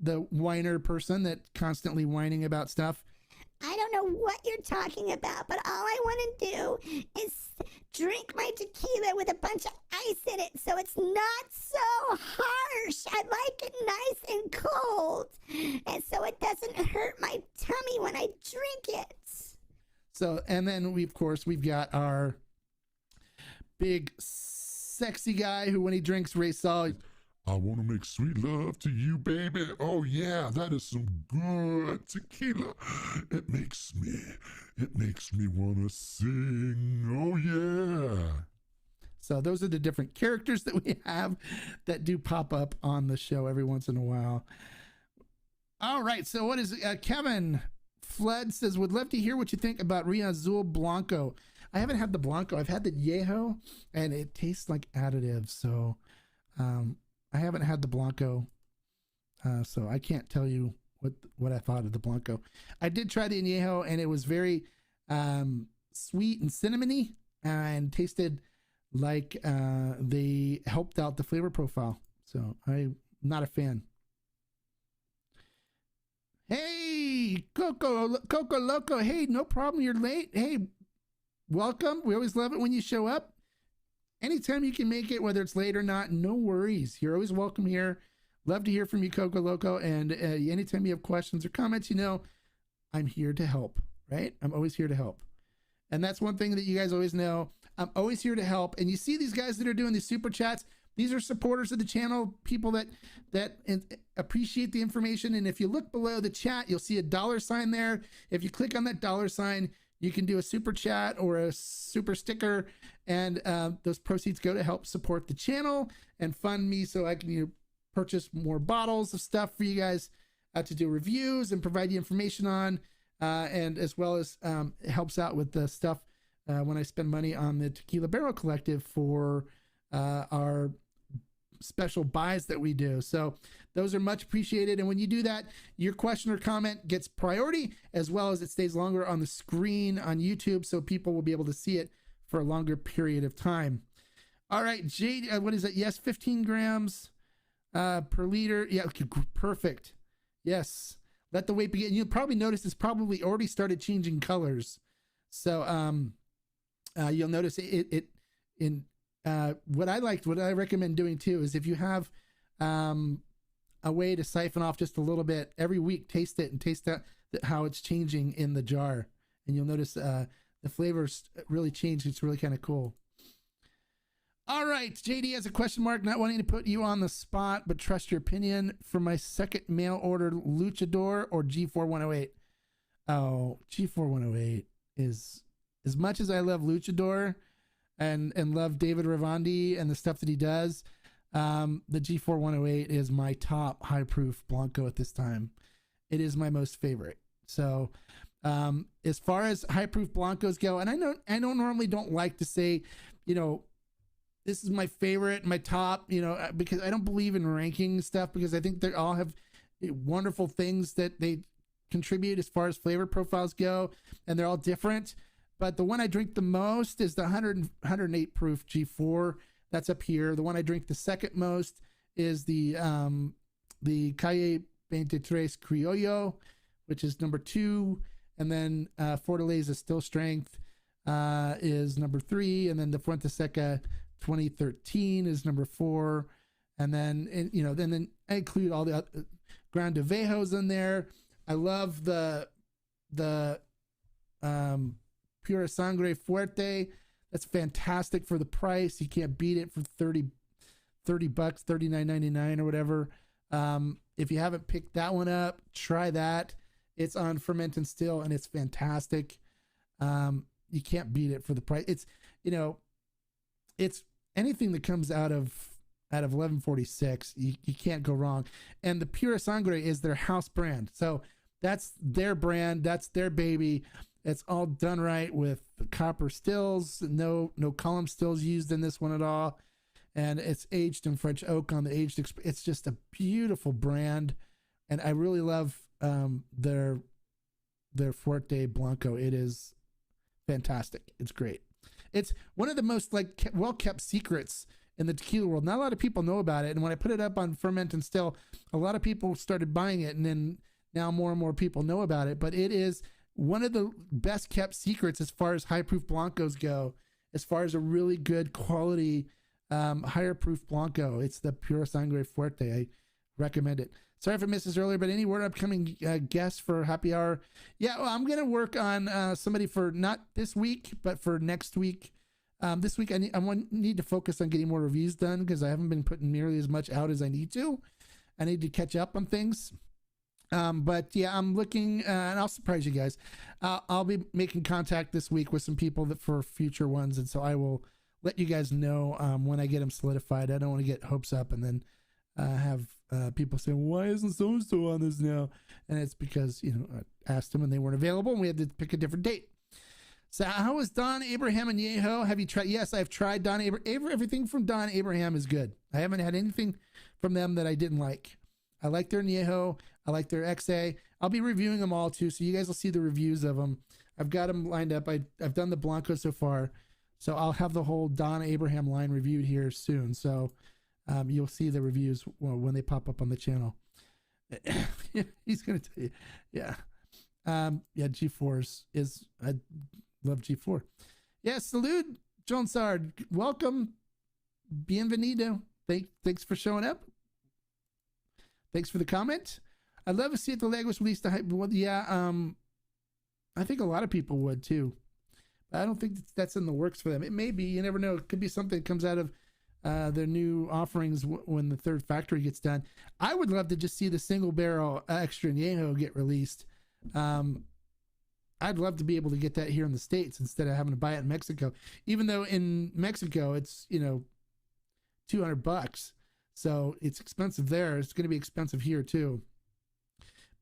the whiner person that constantly whining about stuff. I don't know what you're talking about, but all I want to do is drink my tequila with a bunch of ice in it so it's not so harsh. I like it nice and cold, and so it doesn't hurt my tummy when I drink it. So, and then we've got our big sexy guy who, when he drinks Raycia, I want to make sweet love to you, baby. Oh, yeah, that is some good tequila. It makes me want to sing. Oh, yeah. So those are the different characters that we have that do pop up on the show every once in a while. All right, so what is it? Kevin Flood says, would love to hear what you think about Rio Azul Blanco. I haven't had the Blanco. I've had the Yeho, and it tastes like additives. So, I haven't had the Blanco, so I can't tell you what I thought of the Blanco. I did try the Añejo, and it was very sweet and cinnamony, and tasted like they helped out the flavor profile. So I'm not a fan. Hey, Coco Loco. Hey, no problem. You're late. Hey, welcome. We always love it when you show up. Anytime you can make it, whether it's late or not, no worries. You're always welcome here. Love to hear from you, Coco Loco. And anytime you have questions or comments, I'm here to help, right? I'm always here to help. And that's one thing that you guys always know. I'm always here to help. And you see these guys that are doing these super chats. These are supporters of the channel, people that appreciate the information. And if you look below the chat, you'll see a $sign there. If you click on that $sign, you can do a super chat or a super sticker, and those proceeds go to help support the channel and fund me so I can purchase more bottles of stuff for you guys to do reviews and provide you information on, and as well as it helps out with the stuff when I spend money on the Tequila Barrel Collective for our special buys that we do. So those are much appreciated. And when you do that, your question or comment gets priority, as well as it stays longer on the screen on YouTube, so people will be able to see it for a longer period of time. All right, Jade, what is it? Yes, 15 grams per liter. Yeah, okay, perfect. Yes. let the weight begin. You'll probably notice it's probably already started changing colors. So you'll notice it in what I recommend doing too is if you have a way to siphon off just a little bit every week, taste it and taste how it's changing in the jar, and you'll notice the flavors really change. It's really kind of cool. All right, JD has a question mark, not wanting to put you on the spot, but trust your opinion. For my second mail order, Luchador or G4108? Oh, G4108 is, as much as I love Luchador and love David Ravandi and the stuff that he does, the G4108 is my top high proof Blanco at this time. It is my most favorite. So as far as high proof Blancos go, and I normally don't like to say, this is my favorite, my top, because I don't believe in ranking stuff, because I think they all have wonderful things that they contribute as far as flavor profiles go, and they're all different. But the one I drink the most is the 108 proof G4. That's up here. The one I drink the second most is the Calle 23 Criollo, which is number 2. And then Fortaleza Still Strength is number 3. And then the Fuente Seca 2013 is number 4. And then, then I include all the Grande Vejos in there. I love the Pura Sangre Fuerte. That's fantastic for the price. You can't beat it for $30, $39.99 or whatever. If you haven't picked that one up, try that. It's on Ferment and Still, and it's fantastic. You can't beat it for the price. It's it's anything that comes out of 1146. You can't go wrong. And the Pura Sangre is their house brand, so that's their brand. That's their baby. It's all done right with the copper stills. No column stills used in this one at all. And it's aged in French oak on the aged. It's just a beautiful brand. And I really love their Fuerte Blanco. It is fantastic. It's great. It's one of the most well-kept secrets in the tequila world. Not a lot of people know about it. And when I put it up on Ferment and Still, a lot of people started buying it. And then now more and more people know about it. But it is one of the best kept secrets as far as high proof Blancos go, as far as a really good quality, higher proof Blanco. It's the Pura Sangre Fuerte. I recommend it. Sorry if I missed this earlier, but any word upcoming guests for happy hour? Yeah, well, I'm going to work on somebody for not this week, but for next week. This week I need to focus on getting more reviews done, because I haven't been putting nearly as much out as I need to. I need to catch up on things. But yeah, I'm looking, and I'll surprise you guys. I'll be making contact this week with some people for future ones, and so I will let you guys know when I get them solidified. I don't want to get hopes up and then have people say, why isn't so-and-so on this now? And it's because, I asked them and they weren't available, and we had to pick a different date. So how is Don Abraham and Yeho? Have you tried? Yes, I've tried Don Abraham. Everything from Don Abraham is good. I haven't had anything from them that I didn't like. I like their Niejo. I like their XA. I'll be reviewing them all too, so you guys will see the reviews of them. I've got them lined up. I've done the Blanco so far, so I'll have the whole Don Abraham line reviewed here soon. So you'll see the reviews when they pop up on the channel. He's gonna tell you, yeah. G4s is, I love G4. Yeah, salute, Jonsard. Welcome, bienvenido. Thanks for showing up. Thanks for the comment. I'd love to see if the Legos released the hype. Well, yeah, I think a lot of people would too. But I don't think that's in the works for them. It may be. You never know. It could be something that comes out of their new offerings when the third factory gets done. I would love to just see the single barrel extra añejo get released. I'd love to be able to get that here in the States instead of having to buy it in Mexico. Even though in Mexico it's $200. So it's expensive there. It's going to be expensive here too.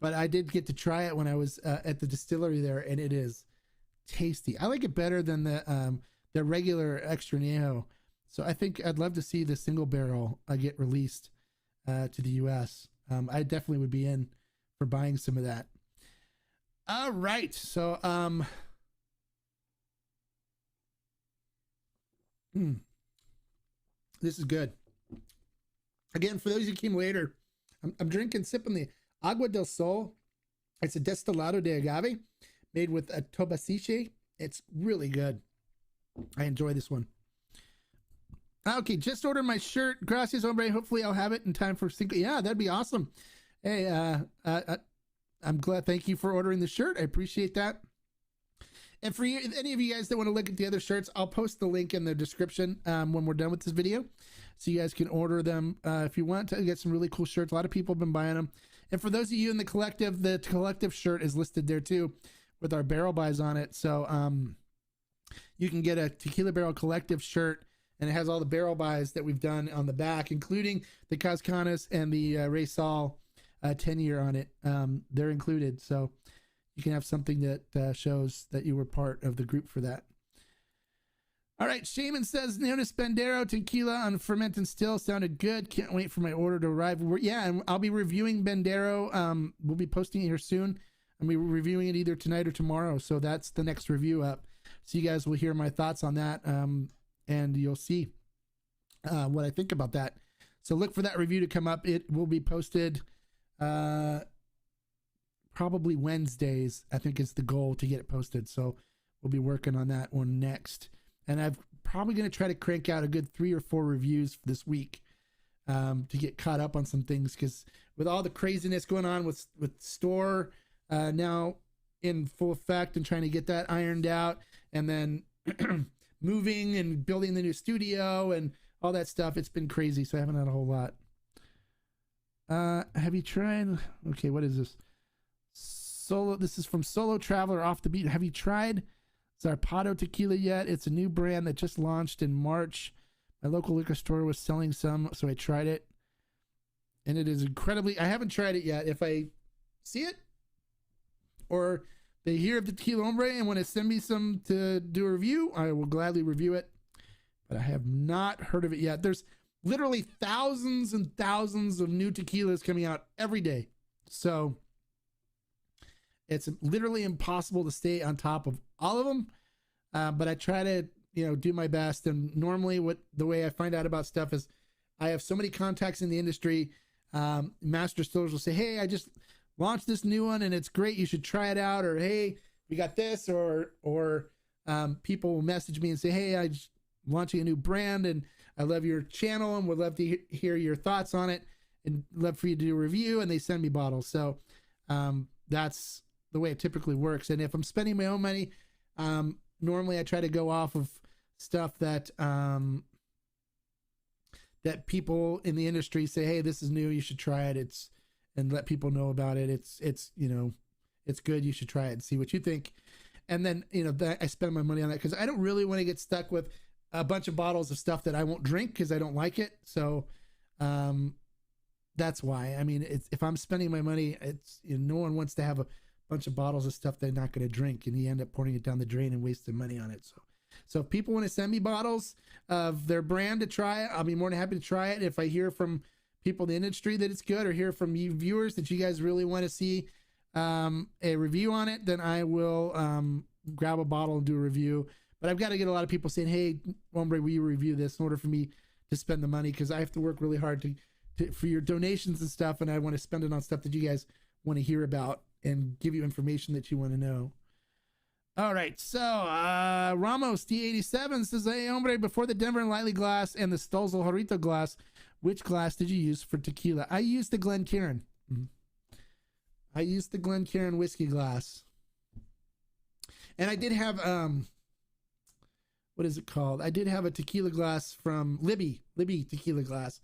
But I did get to try it when I was at the distillery there, and it is tasty. I like it better than the regular extra añejo. So I think I'd love to see the single barrel get released to the U.S. I definitely would be in for buying some of that. All right, so this is good. Again, for those who came later, I'm sipping the Agua del Sol. It's a destilado de agave made with a tobasiche. It's really good. I enjoy this one. Okay, just ordered my shirt. Gracias, hombre. Hopefully I'll have it in time for Cinco. Yeah, that'd be awesome. Hey, I'm glad. Thank you for ordering the shirt. I appreciate that. And for you, any of you guys that want to look at the other shirts, I'll post the link in the description when we're done with this video, so you guys can order them if you want to get some really cool shirts. A lot of people have been buying them. And for those of you in the collective shirt is listed there too, with our barrel buys on it. So you can get a Tequila Barrel Collective shirt, and it has all the barrel buys that we've done on the back, including the Cascanas and the Raycia 10-year on it. They're included, so you can have something that shows that you were part of the group for that. All right, Shaman says, Notice Bandero Tequila on Ferment and Still sounded good. Can't wait for my order to arrive. Yeah, and I'll be reviewing Bandero. We'll be posting it here soon. I'll be reviewing it either tonight or tomorrow, so that's the next review up. So you guys will hear my thoughts on that, and you'll see what I think about that. So look for that review to come up. It will be posted probably Wednesdays, I think is the goal to get it posted. So we'll be working on that one next. And I'm probably going to try to crank out a good 3 or 4 reviews this week to get caught up on some things. Because with all the craziness going on with store now in full effect and trying to get that ironed out, and then moving and building the new studio and all that stuff, it's been crazy. So I haven't had a whole lot. Have you tried? Okay, what is this? This is from Solo Traveler Off the Beat. Have you tried Zarpato tequila yet? It's a new brand that just launched in March. My local liquor store was selling some, so I tried it. And it is incredibly... I haven't tried it yet. If I see it, or they hear of the Tequila Hombre and want to send me some to do a review, I will gladly review it. But I have not heard of it yet. There's literally thousands and thousands of new tequilas coming out every day. So it's literally impossible to stay on top of all of them. But I try to, do my best. And normally the way I find out about stuff is I have so many contacts in the industry. Master distillers will say, hey, I just launched this new one and it's great. You should try it out. Or, hey, we got this. Or people will message me and say, hey, I'm launching a new brand and I love your channel and would love to hear your thoughts on it and love for you to do a review. And they send me bottles. So that's the way it typically works. And if I'm spending my own money, normally I try to go off of stuff that that people in the industry say, hey, this is new, you should try it. And let people know about it. It's good. You should try it and see what you think. And then, I spend my money on that because I don't really want to get stuck with a bunch of bottles of stuff that I won't drink because I don't like it. So that's why. I mean, if I'm spending my money, it's no one wants to have a bunch of bottles of stuff they're not going to drink, and you end up pouring it down the drain and wasting money on it. So if people want to send me bottles of their brand to try it, I'll be more than happy to try it. If I hear from people in the industry that it's good, or hear from you viewers that you guys really want to see a review on it, then I will grab a bottle and do a review. But I've got to get a lot of people saying, hey, Hombre, will you review this, in order for me to spend the money, because I have to work really hard for your donations and stuff, and I want to spend it on stuff that you guys want to hear about and give you information that you want to know. All right, so Ramos T87 says, hey, Hombre, before the Denver and Lightly glass and the Stolzel Jarrito glass, which glass did you use for tequila? I used the Glencairn. I used the Glencairn whiskey glass. And I did have, what is it called? I did have a tequila glass from Libby tequila glass.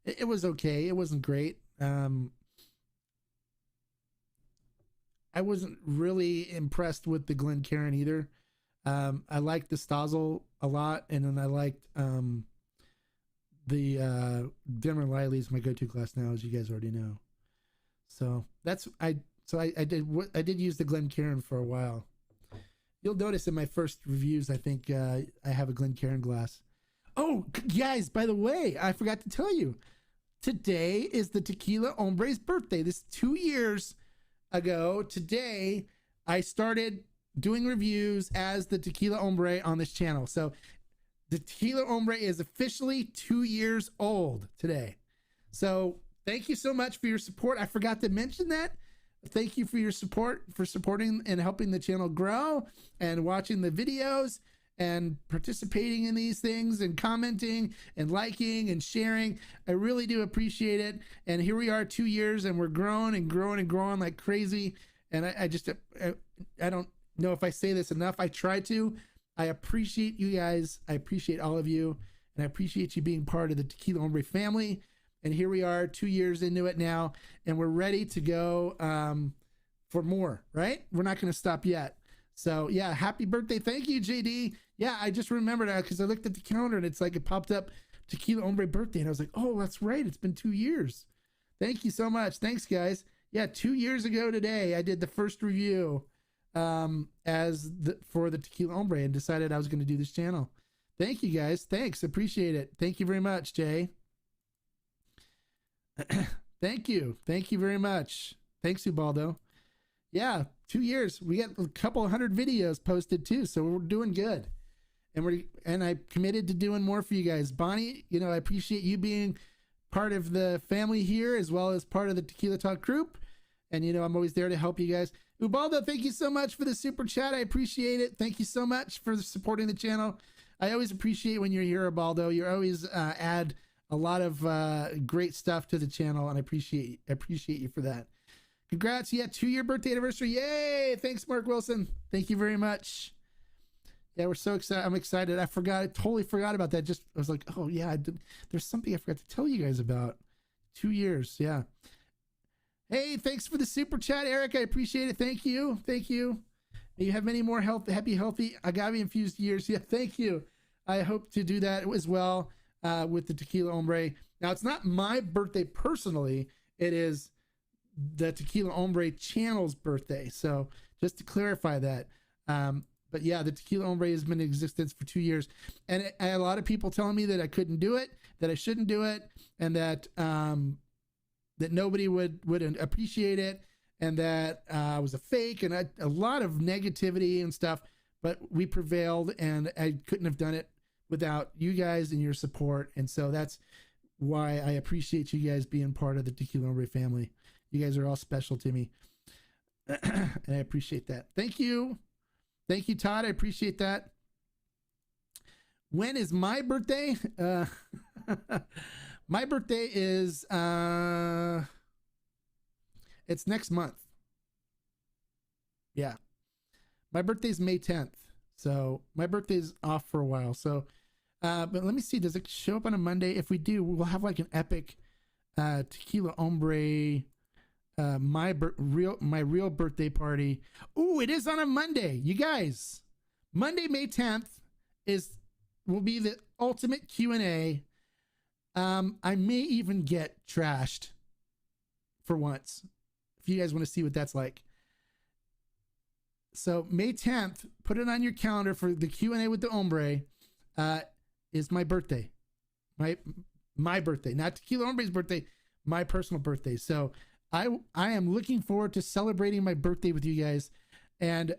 It was okay. It wasn't great. I wasn't really impressed with the Glencairn either. I liked the Stolzel a lot, and then I liked the Denver Lively is my go-to glass now, as you guys already know. So I did use the Glencairn for a while. You'll notice in my first reviews, I think I have a Glencairn glass. Oh, guys, by the way, I forgot to tell you, today is the Tequila Hombre's birthday. This is 2 years ago today. I started doing reviews as the Tequila Hombre on this channel. So the Tequila Hombre is officially 2 years old today. So thank you so much for your support. I forgot to mention that thank you for your support, for supporting and helping the channel grow and watching the videos and participating in these things and commenting and liking and sharing. I really do appreciate it. And here we are 2 years and we're growing and growing and growing like crazy. And I don't know if I say this enough. I try to. I appreciate you guys. I appreciate all of you. And I appreciate you being part of the Tequila Hombre family. And here we are 2 years into it now. And we're ready to go for more, right? We're not going to stop yet. So yeah, happy birthday. Thank you, JD. Yeah, I just remembered that because I looked at the calendar and it's like it popped up Tequila Hombre birthday. And I was like, oh, that's right. It's been 2 years. Thank you so much. Thanks, guys. Yeah, 2 years ago today, I did the first review for the Tequila Hombre and decided I was going to do this channel. Thank you, guys. Thanks. Appreciate it. Thank you very much, Jay. Thank you. Thank you very much. Thanks, Ubaldo. Yeah, 2 years. We got a couple hundred videos posted too, so we're doing good. And I committed to doing more for you guys. Bonnie, you know, I appreciate you being part of the family here as well as part of the Tequila Talk group. And you know, I'm always there to help you guys. Ubaldo, thank you so much for the super chat. I appreciate it. Thank you so much for supporting the channel. I always appreciate when you're here, Ubaldo. You always add a lot of great stuff to the channel, and I appreciate you for that. Congrats. Yeah, 2-year birthday anniversary. Yay. Thanks, Mark Wilson. Thank you very much. Yeah, we're so excited. I'm excited. I totally forgot about that. I was like, oh yeah, there's something I forgot to tell you guys about. 2 years. Yeah. Hey, thanks for the super chat, Eric. I appreciate it. Thank you. Thank you. May you have many more healthy agave infused years. Yeah, thank you. I hope to do that as well with the Tequila Hombre. Now, it's not my birthday personally. It is the Tequila Hombre channel's birthday. So just to clarify that. But yeah, the Tequila Hombre has been in existence for 2 years. And I had a lot of people telling me that I couldn't do it, that I shouldn't do it, and that that nobody would appreciate it, and that I was a fake, and a lot of negativity and stuff. But we prevailed, and I couldn't have done it without you guys and your support. And so that's why I appreciate you guys being part of the Tequila Hombre family. You guys are all special to me. And I appreciate that. Thank you. Thank you, Todd. I appreciate that. When is my birthday? My birthday is, it's next month. Yeah. My birthday's May 10th. So my birthday's off for a while. So, but let me see. Does it show up on a Monday? If we do, we'll have like an epic Tequila Hombre my real birthday party. Ooh, it is on a Monday, you guys. Monday, May 10th will be the ultimate Q&A. I may even get trashed for once, if you guys want to see what that's like. So May 10th, put it on your calendar for the Q&A with the Hombre. Is my birthday, my birthday, not Tequila Hombre's birthday, my personal birthday. So I am looking forward to celebrating my birthday with you guys. And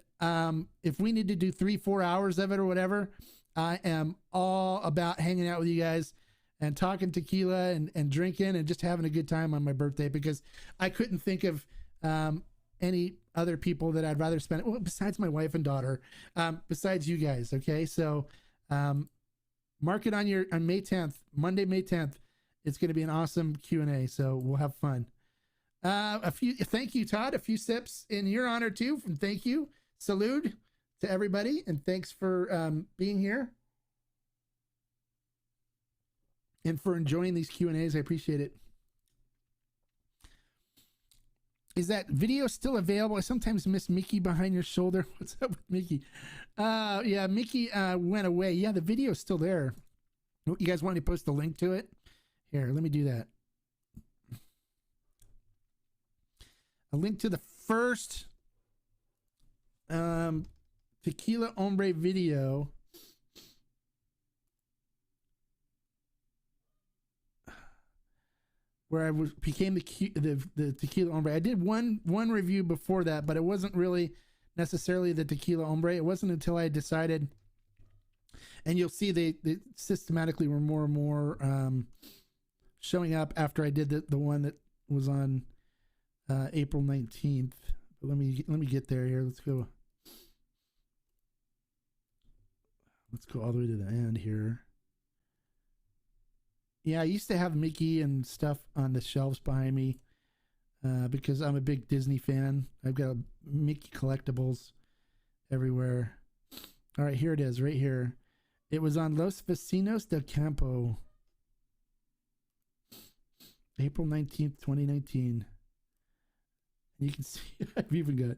if we need to do 3-4 hours of it or whatever, I am all about hanging out with you guys and talking tequila and drinking and just having a good time on my birthday, because I couldn't think of any other people that I'd rather spend, well, besides my wife and daughter, besides you guys. Okay. So mark it on May 10th, Monday, May 10th. It's going to be an awesome Q&A. So we'll have fun. Thank you, Todd. A few sips in your honor too. And thank you. Salute to everybody. And thanks for being here and for enjoying these Q&As. I appreciate it. Is that video still available? I sometimes miss Mickey behind your shoulder. What's up with Mickey? Yeah, Mickey went away. Yeah, the video's still there. You guys want me to post a link to it? Here, let me do that. A link to the first Tequila Hombre video. Where I became the Tequila Hombre. I did one review before that, but it wasn't really necessarily the Tequila Hombre. It wasn't until I decided, and you'll see they systematically were more and more showing up after I did the one that was on April 19th. But let me get there here. Let's go all the way to the end here. Yeah, I used to have Mickey and stuff on the shelves behind me because I'm a big Disney fan. I've got Mickey collectibles everywhere. All right, here it is, right here. It was on Los Vecinos del Campo, April 19th, 2019. And you can see, I've even got,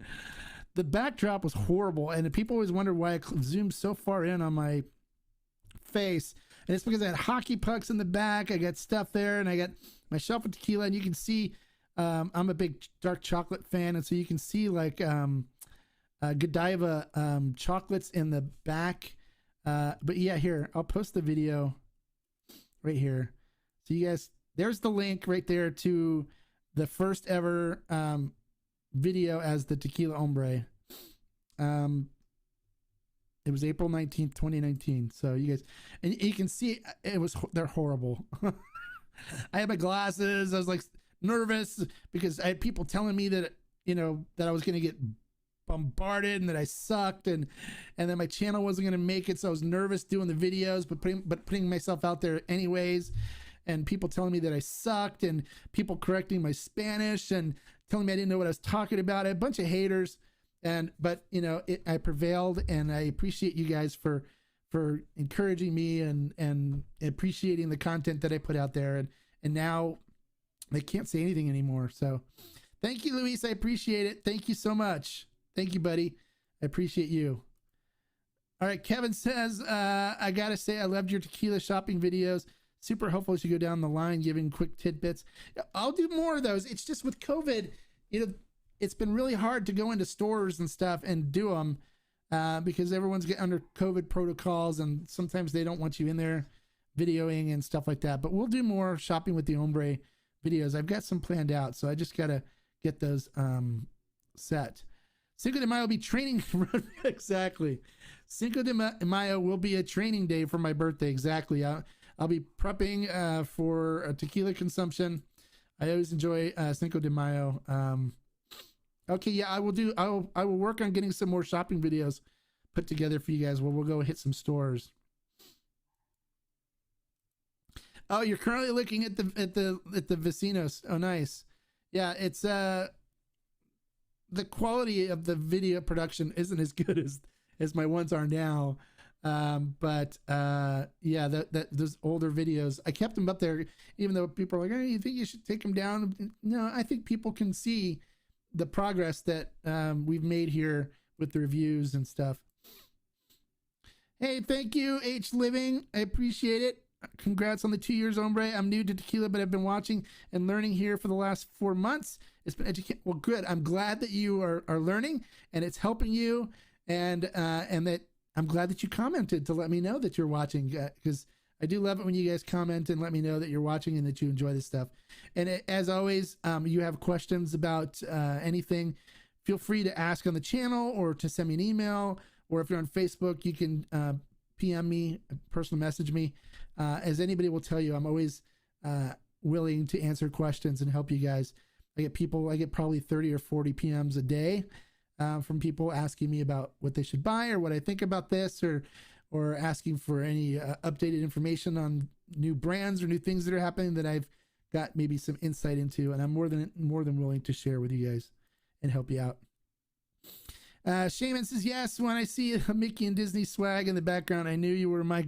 the backdrop was horrible, and people always wonder why I zoomed so far in on my face. And it's because I had hockey pucks in the back. I got stuff there, and I got my shelf of tequila, and you can see I'm a big dark chocolate fan, and so you can see like Godiva chocolates in the back. But yeah, here, I'll post the video right here. So you guys, there's the link right there to the first ever video as the Tequila Hombre. It was April 19th, 2019. So you guys, and you can see they're horrible. I had my glasses. I was like nervous because I had people telling me that, that I was going to get bombarded and that I sucked and then my channel wasn't going to make it. So I was nervous doing the videos, but putting myself out there anyways, and people telling me that I sucked and people correcting my Spanish and telling me I didn't know what I was talking about. I had a bunch of haters, but I prevailed, and I appreciate you guys for encouraging me and appreciating the content that I put out there. And now they can't say anything anymore. So thank you, Luis. I appreciate it. Thank you so much. Thank you, buddy. I appreciate you. All right. Kevin says, I got to say, I loved your tequila shopping videos. Super helpful as you go down the line, giving quick tidbits. I'll do more of those. It's just with COVID, it's been really hard to go into stores and stuff and do them because everyone's getting under COVID protocols, and sometimes they don't want you in there videoing and stuff like that. But we'll do more shopping with the Hombre videos. I've got some planned out, so I just got to get those set. Cinco de Mayo will be training. Exactly. Cinco de Mayo will be a training day for my birthday. Exactly. I'll be prepping for tequila consumption. I always enjoy Cinco de Mayo. Okay, yeah, I will work on getting some more shopping videos put together for you guys. We'll go hit some stores. Oh, you're currently looking at the Vecinos. Oh, nice. Yeah, it's the quality of the video production isn't as good as my ones are now. But yeah, those older videos, I kept them up there, even though people are like, "Hey, you think you should take them down?" No, I think people can see the progress that we've made here with the reviews and stuff. Hey, thank you, H Living. I appreciate it. Congrats on the 2 years, Hombre. I'm new to tequila, but I've been watching and learning here for the last 4 months. It's been well, good. I'm glad that you are learning and it's helping you, and that I'm glad that you commented to let me know that you're watching, because I do love it when you guys comment and let me know that you're watching and that you enjoy this stuff. And as always, you have questions about anything, feel free to ask on the channel or to send me an email, or if you're on Facebook, you can PM me, personal message me. As anybody will tell you, I'm always willing to answer questions and help you guys. I get probably 30 or 40 PMs a day from people asking me about what they should buy or what I think about this, or asking for any updated information on new brands or new things that are happening that I've got maybe some insight into, and I'm more than willing to share with you guys and help you out. Shaman says, yes, when I see a Mickey and Disney swag in the background, I knew you were my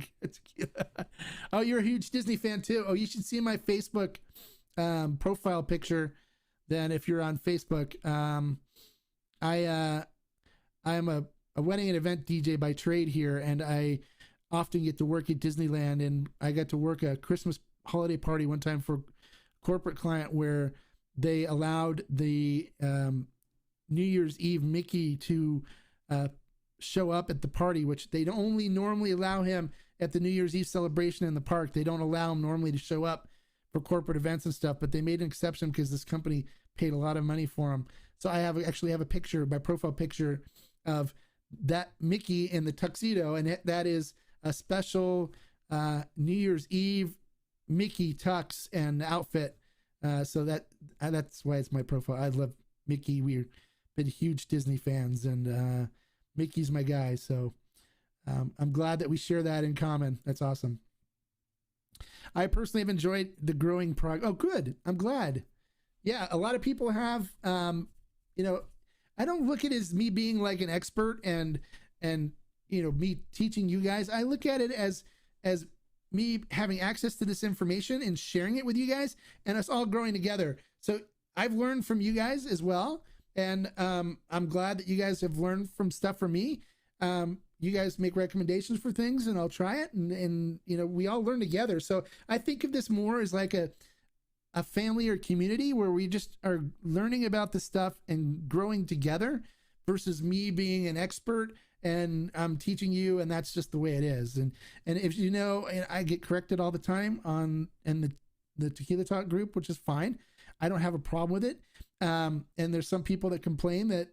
Oh, you're a huge Disney fan too. Oh, you should see my Facebook profile picture then if you're on Facebook. I am a wedding and event DJ by trade here, and I often get to work at Disneyland, and I got to work a Christmas holiday party one time for a corporate client where they allowed the New Year's Eve Mickey to show up at the party, which they'd only normally allow him at the New Year's Eve celebration in the park. They don't allow him normally to show up for corporate events and stuff, but they made an exception because this company paid a lot of money for him. So I actually have a picture, my profile picture of that Mickey in the tuxedo, and that is a special New Year's Eve Mickey tux and outfit. So that's why it's my profile. I love Mickey. We've been huge Disney fans, and Mickey's my guy. So I'm glad that we share that in common. That's awesome. I personally have enjoyed the growing Oh, good. I'm glad. Yeah, a lot of people have. You know, I don't look at it as me being like an expert and you know, me teaching you guys. I look at it as me having access to this information and sharing it with you guys, and us all growing together. So I've learned from you guys as well, and I'm glad that you guys have learned from stuff from me. You guys make recommendations for things, and I'll try it, and you know, we all learn together. So I think of this more as like a family or community where we just are learning about the stuff and growing together, versus me being an expert and I'm teaching you, and that's just the way it is. And if you know, and I get corrected all the time in the Tequila Talk group, which is fine. I don't have a problem with it. And there's some people that complain that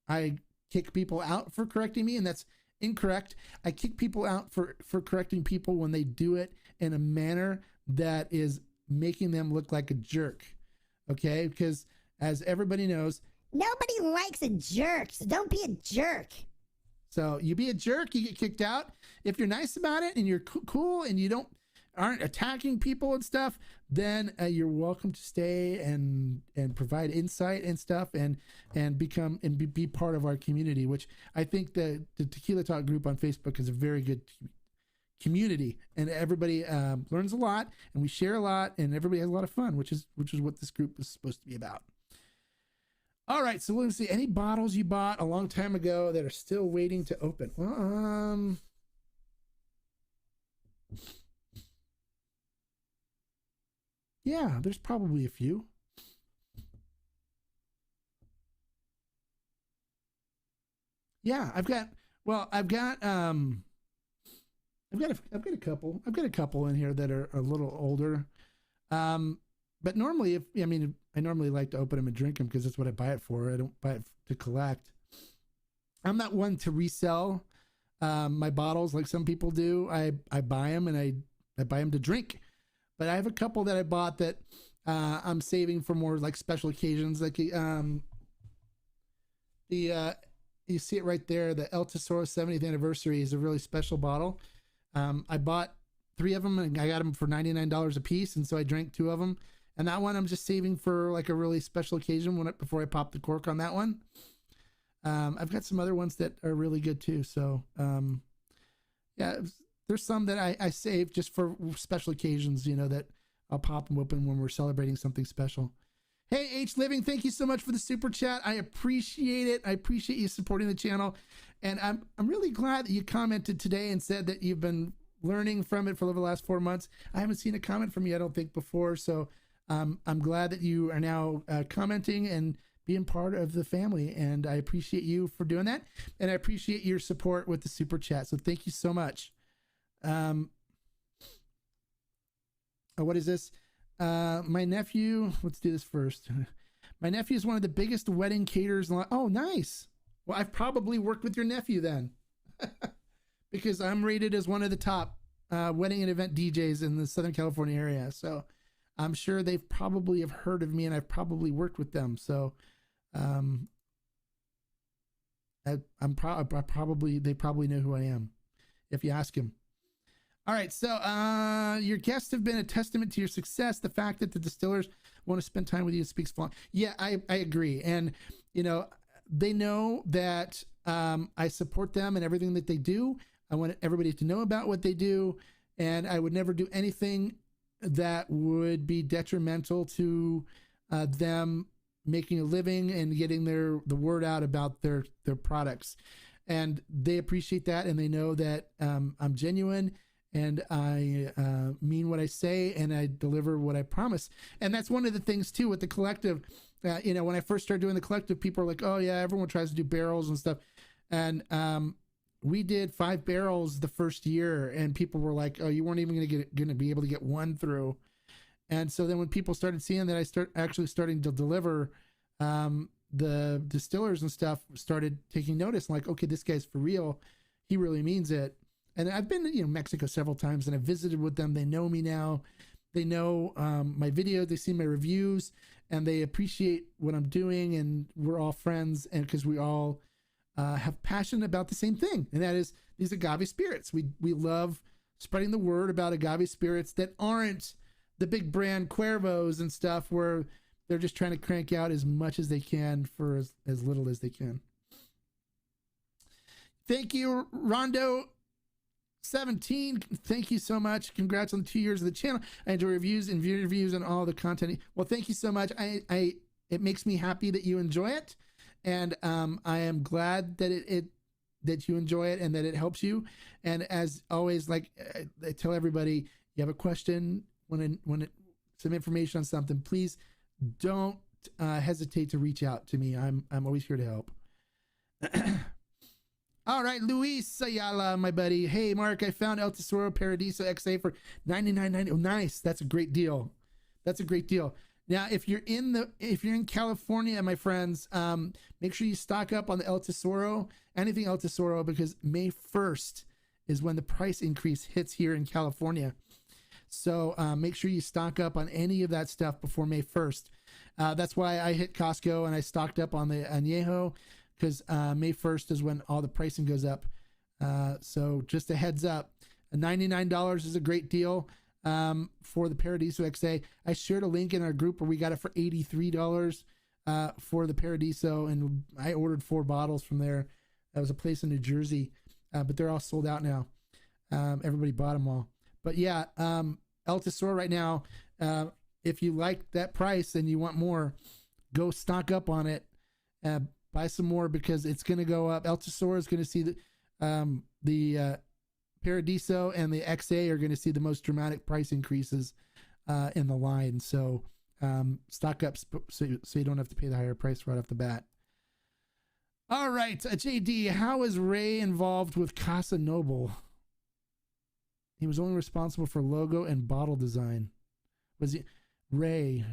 I kick people out for correcting me, and that's incorrect. I kick people out for correcting people when they do it in a manner that is making them look like a jerk. Okay? Because as everybody knows, nobody likes a jerk, so don't be a jerk. So you be a jerk, you get kicked out. If you're nice about it and you're cool and you aren't attacking people and stuff, then you're welcome to stay and provide insight and stuff and become and be part of our community, which I think the Tequila Talk group on Facebook is a very good community, and everybody learns a lot, and we share a lot, and everybody has a lot of fun, which is what this group is supposed to be about. All right, so let's see, any bottles you bought a long time ago that are still waiting to open? Well, yeah, there's probably a few. Yeah, I've got a couple. I've got a couple in here that are a little older. But normally, I normally like to open them and drink them because that's what I buy it for. I don't buy it to collect. I'm not one to resell my bottles like some people do. I buy them and I buy them to drink. But I have a couple that I bought that I'm saving for more like special occasions. Like you see it right there. The El Tesoro 70th anniversary is a really special bottle. I bought 3 of them and I got them for $99 a piece. And so I drank 2 of them. And that one I'm just saving for like a really special occasion before I pop the cork on that one. I've got some other ones that are really good too. So yeah, there's some that I save just for special occasions, you know, that I'll pop them open when we're celebrating something special. Hey, H Living, thank you so much for the super chat. I appreciate it. I appreciate you supporting the channel. And I'm really glad that you commented today and said that you've been learning from it for the last 4 months. I haven't seen a comment from you, I don't think, before. So I'm glad that you are now commenting and being part of the family. And I appreciate you for doing that. And I appreciate your support with the super chat. So thank you so much. What is this? My nephew, let's do this first. My nephew is one of the biggest wedding caterers. Oh, nice. Well, I've probably worked with your nephew then because I'm rated as one of the top wedding and event DJs in the Southern California area. So I'm sure they've probably have heard of me and I've probably worked with them. So they probably know who I am if you ask him. All right, so your guests have been a testament to your success. The fact that the distillers want to spend time with you speaks for. Yeah, I agree. And, you know, they know that I support them and everything that they do. I want everybody to know about what they do. And I would never do anything that would be detrimental to them making a living and getting the word out about their products. And they appreciate that. And they know that I'm genuine. And I mean what I say, and I deliver what I promise. And that's one of the things, too, with the collective. You know, when I first started doing the collective, people are like, oh, yeah, everyone tries to do barrels and stuff. And we did 5 barrels the first year, and people were like, oh, you weren't even going to be able to get one through. And so then when people started seeing that I starting to deliver, the distillers and stuff started taking notice, like, okay, this guy's for real. He really means it. And I've been to Mexico several times, and I've visited with them. They know me now. they know my videos, they see my reviews, and they appreciate what I'm doing, and we're all friends, and because we all have passion about the same thing, and that is these agave spirits. We love spreading the word about agave spirits that aren't the big brand Cuervos and stuff where they're just trying to crank out as much as they can for as little as they can. Thank you, Rondo17. Thank you so much. Congrats on the 2 years of the channel. I enjoy reviews and view reviews and all the content. Well, thank you so much. It makes me happy that you enjoy it, and I am glad that that you enjoy it and that it helps you. And as always, like I tell everybody, you have a question, some information on something, please don't hesitate to reach out to me. I'm always here to help. All right, Luis Ayala, my buddy. Hey, Mark, I found El Tesoro Paradiso XA for $99.90. Oh, nice. That's a great deal. That's a great deal. Now, if you're in California, my friends, make sure you stock up on the El Tesoro, anything El Tesoro, because May 1st is when the price increase hits here in California. So make sure you stock up on any of that stuff before May 1st. That's why I hit Costco and I stocked up on the Añejo, because May 1st is when all the pricing goes up. So just a heads up, $99 is a great deal for the Paradiso XA. I shared a link in our group where we got it for $83 for the Paradiso, and I ordered 4 bottles from there. That was a place in New Jersey, but they're all sold out now. Everybody bought them all. But yeah, El Tesoro right now, if you like that price and you want more, go stock up on it. Buy some more, because it's going to go up. El Tesoro is going to see the Paradiso and the XA are going to see the most dramatic price increases in the line. So stock up so you don't have to pay the higher price right off the bat. All right, JD, how is Ray involved with Casa Noble? He was only responsible for logo and bottle design. Was he? Ray.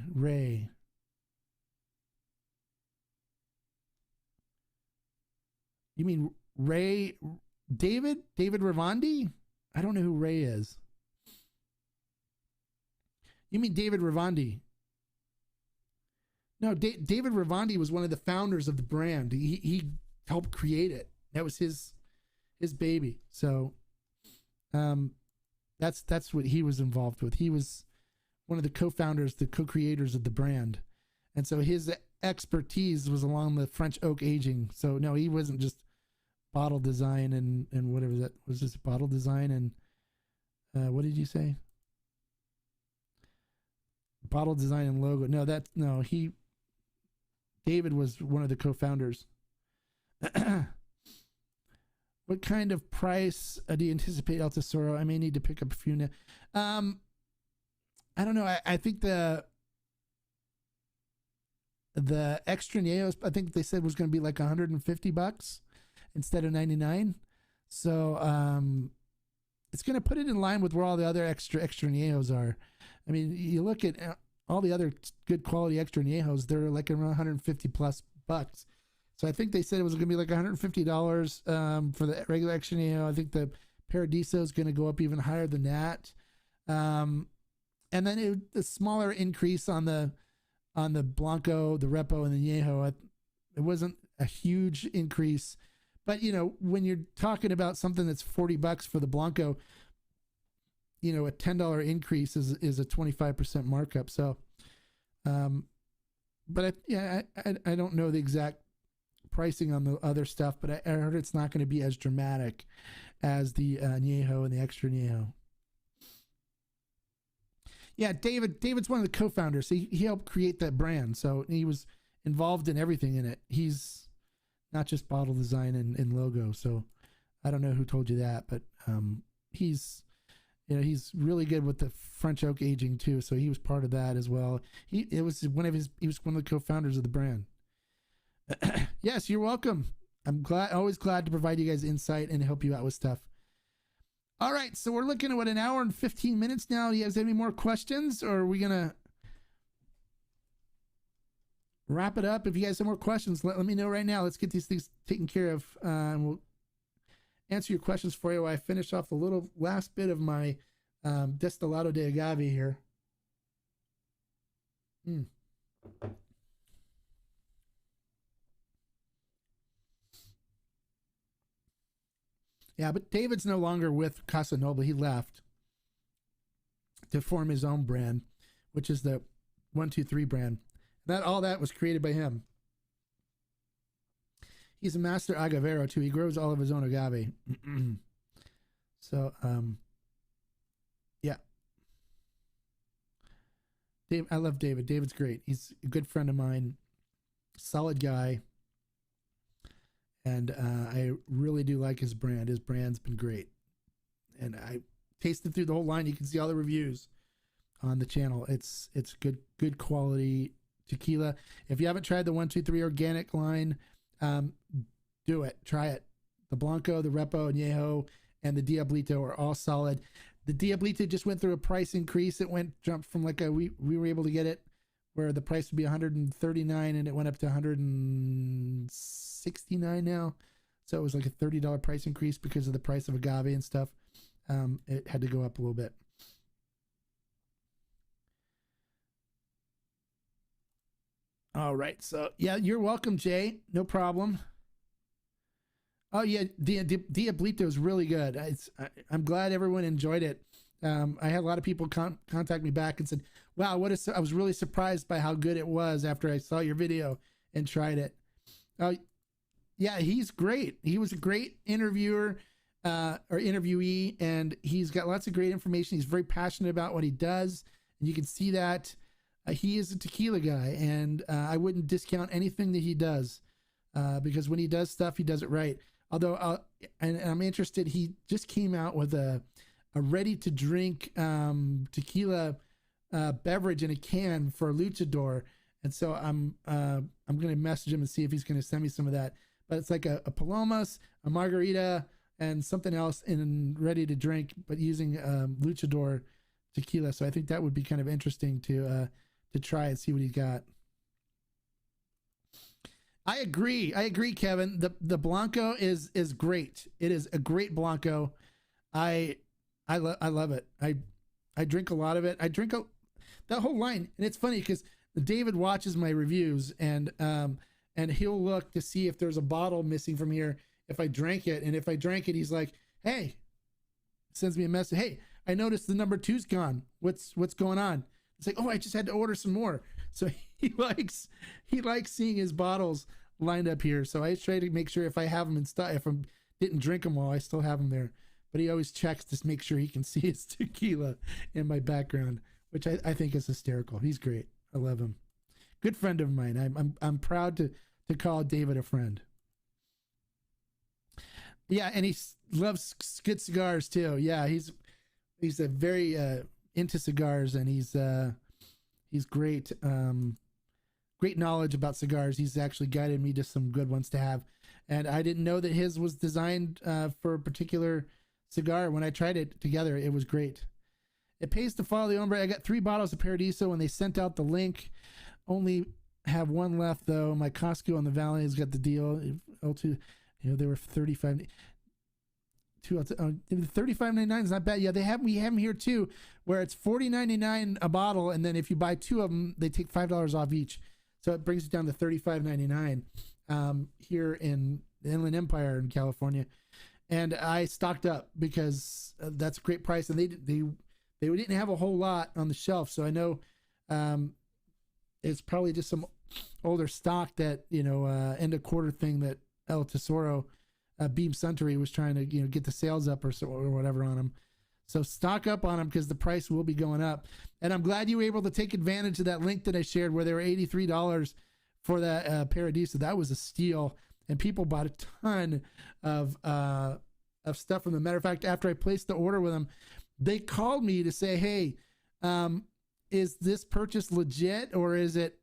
You mean Ray? David Ravandi? I don't know who Ray is. You mean David Ravandi? No, David Ravandi was one of the founders of the brand. He helped create it. That was his baby. So that's what he was involved with. He was one of the co-founders, the co-creators of the brand. And so his expertise was along the French oak aging. So no, he wasn't just bottle design and whatever that was. This bottle design and what did you say? Bottle design and logo. No, David was one of the co-founders. What kind of price do you anticipate El Tesoro? I may need to pick up a few now. I don't know. I think the extra Neos, I think they said was going to be like $150 instead of $99. So it's going to put it in line with where all the other extra Neos are. I mean, you look at all the other good quality extra Añejos, they're like around 150 plus bucks. So I think they said it was going to be like $150 for the regular extra Añejo. I think the Paradiso is going to go up even higher than that. And then the smaller increase on the Blanco, the Repo, and the Añejo. It wasn't a huge increase, but when you're talking about something that's $40 for the Blanco, a $10 increase is a 25% markup. So, but I don't know the exact pricing on the other stuff, but I heard it's not going to be as dramatic as the Añejo and the extra Añejo. Yeah, David's one of the co-founders. He helped create that brand, so he was involved in everything in it. He's not just bottle design and logo. So I don't know who told you that, but he's really good with the French oak aging too. So he was part of that as well. He was one of the co-founders of the brand. Yes, you're welcome. I'm always glad to provide you guys insight and help you out with stuff. All right, so we're looking at an hour and 15 minutes now. Do you guys have any more questions, or are we gonna wrap it up? If you guys have more questions, let me know right now. Let's get these things taken care of, and we'll answer your questions for you while I finish off the little last bit of my Destilado de Agave here. Mm. Yeah, but David's no longer with Casa Noble. He left to form his own brand, which is the 123 brand. All that was created by him. He's a master agavero too. He grows all of his own agave. So, yeah. Dave, I love David. David's great. He's a good friend of mine, solid guy. And I really do like his brand. His brand's been great. And I tasted through the whole line. You can see all the reviews on the channel. It's good quality tequila. If you haven't tried the 123 organic line, do it. Try it. The Blanco, the Repo, and Añejo, and the Diablito are all solid. The Diablito just went through a price increase. It jumped from we were able to get it where the price would be $139 and it went up to $169 now. So it was like a $30 price increase because of the price of agave and stuff. It had to go up a little bit. All right. So yeah, you're welcome, Jay. No problem. Oh yeah, Diablito is really good. I'm glad everyone enjoyed it. I had a lot of people contact me back and said, "Wow, I was really surprised by how good it was after I saw your video and tried it." Yeah, he's great. He was a great interviewer or interviewee, and he's got lots of great information. He's very passionate about what he does, and you can see that he is a tequila guy, and I wouldn't discount anything that he does because when he does stuff, he does it right. Although, and I'm interested, he just came out with a ready-to-drink tequila beverage in a can for Luchador, and so I'm going to message him and see if he's going to send me some of that. But it's like a Palomas, a margarita, and something else in ready to drink, but using Luchador tequila. So I think that would be kind of interesting to try and see what he's got. I agree, Kevin. The Blanco is great. It is a great Blanco. I love it. I drink a lot of it. I drink that whole line, and it's funny because David watches my reviews, and he'll look to see if there's a bottle missing from here if I drank it, and if I drank it, he's like, "Hey," sends me a message. "Hey, I noticed the number 2's gone. What's going on?" It's like, "Oh, I just had to order some more." So he likes seeing his bottles lined up here. So I try to make sure if I have them in stock, if I didn't drink them all, I still have them there. But he always checks to make sure he can see his tequila in my background, which I think is hysterical. He's great. I love him. Good friend of mine. I'm proud to call David a friend. Yeah, and he loves good cigars too. Yeah, he's a very into cigars, and he's great. Great knowledge about cigars. He's actually guided me to some good ones to have, and I didn't know that his was designed for a particular cigar. When I tried it together, it was great. It pays to follow the hombre. I got 3 bottles of Paradiso when they sent out the link. Only have 1 left though. My Costco on the Valley has got the deal. L2, they were 35. $35.99 is not bad. Yeah, we have them here too, where it's $40.99 a bottle, and then if you buy 2 of them, they take $5 off each. So it brings it down to $35.99 here in the Inland Empire in California. And I stocked up because that's a great price, and they didn't have a whole lot on the shelf. So I know it's probably just some older stock that end of quarter thing that El Tesoro Beam Suntory was trying to get the sales up or whatever on them. So stock up on them because the price will be going up. And I'm glad you were able to take advantage of that link that I shared where they were $83 for that Paradiso. That was a steal, and people bought a ton of stuff from them. Matter of fact, after I placed the order with them, they called me to say, "Hey, is this purchase legit or is it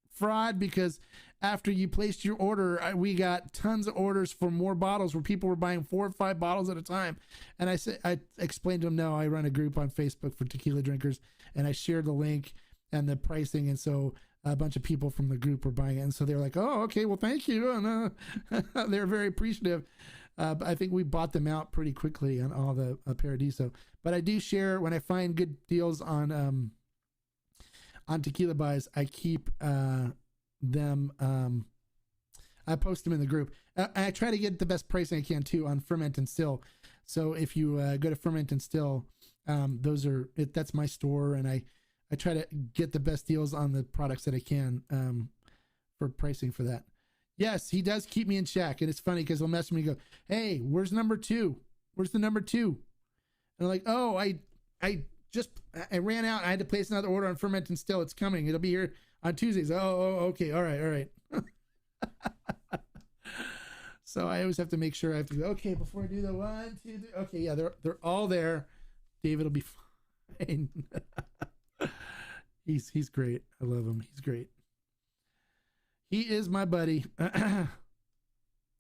fraud?" Because after you placed your order, we got tons of orders for more bottles where people were buying 4 or 5 bottles at a time. And I explained to them, no, I run a group on Facebook for tequila drinkers, and I shared the link and the pricing. And so a bunch of people from the group were buying it. And so they were like, "Oh, okay, well, thank you." And they're very appreciative. But I think we bought them out pretty quickly on all the Paradiso. But I do share when I find good deals on on Tequila Buys, I keep them. I post them in the group. I try to get the best pricing I can too on Ferment and Still. So if you go to Ferment and Still, that's my store, and I try to get the best deals on the products that I can for pricing for that. Yes, he does keep me in check, and it's funny because he'll message me and go, "Hey, where's number 2? Where's the number 2?" And I'm like, "Oh, I ran out. I had to place another order on Ferment and Still. It's coming. It'll be here on Tuesdays." Oh, okay, all right. So I always have to make sure I have to go, okay, before I do the 1, 2, 3. Okay, yeah, they're all there. David will be fine. He's great. I love him. He's great. He is my buddy.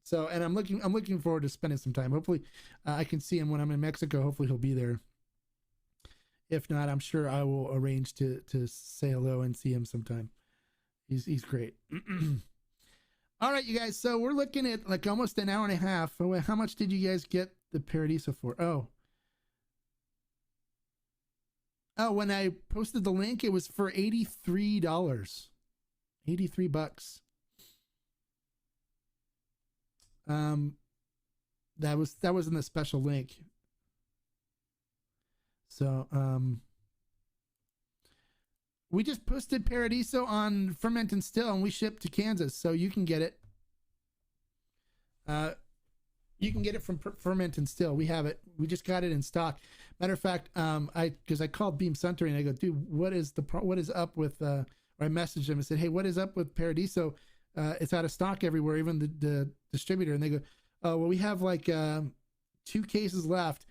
So, and I'm looking forward to spending some time. Hopefully, I can see him when I'm in Mexico. Hopefully, he'll be there. If not, I'm sure I will arrange to say hello and see him sometime. He's great. All right, you guys. So we're looking at like almost an hour and a half. How much did you guys get the Paradiso for? Oh, when I posted the link, it was for $83. $83. That was in the special link. So we just posted Paradiso on Ferment and Still, and we shipped to Kansas, so you can get it. You can get it from Ferment and Still. We have it. We just got it in stock. Matter of fact, because I called Beam Suntory and I go, dude, what is up with? Or I messaged them and said, hey, what is up with Paradiso? It's out of stock everywhere, even the distributor. And they go, oh, well, we have like 2 cases left.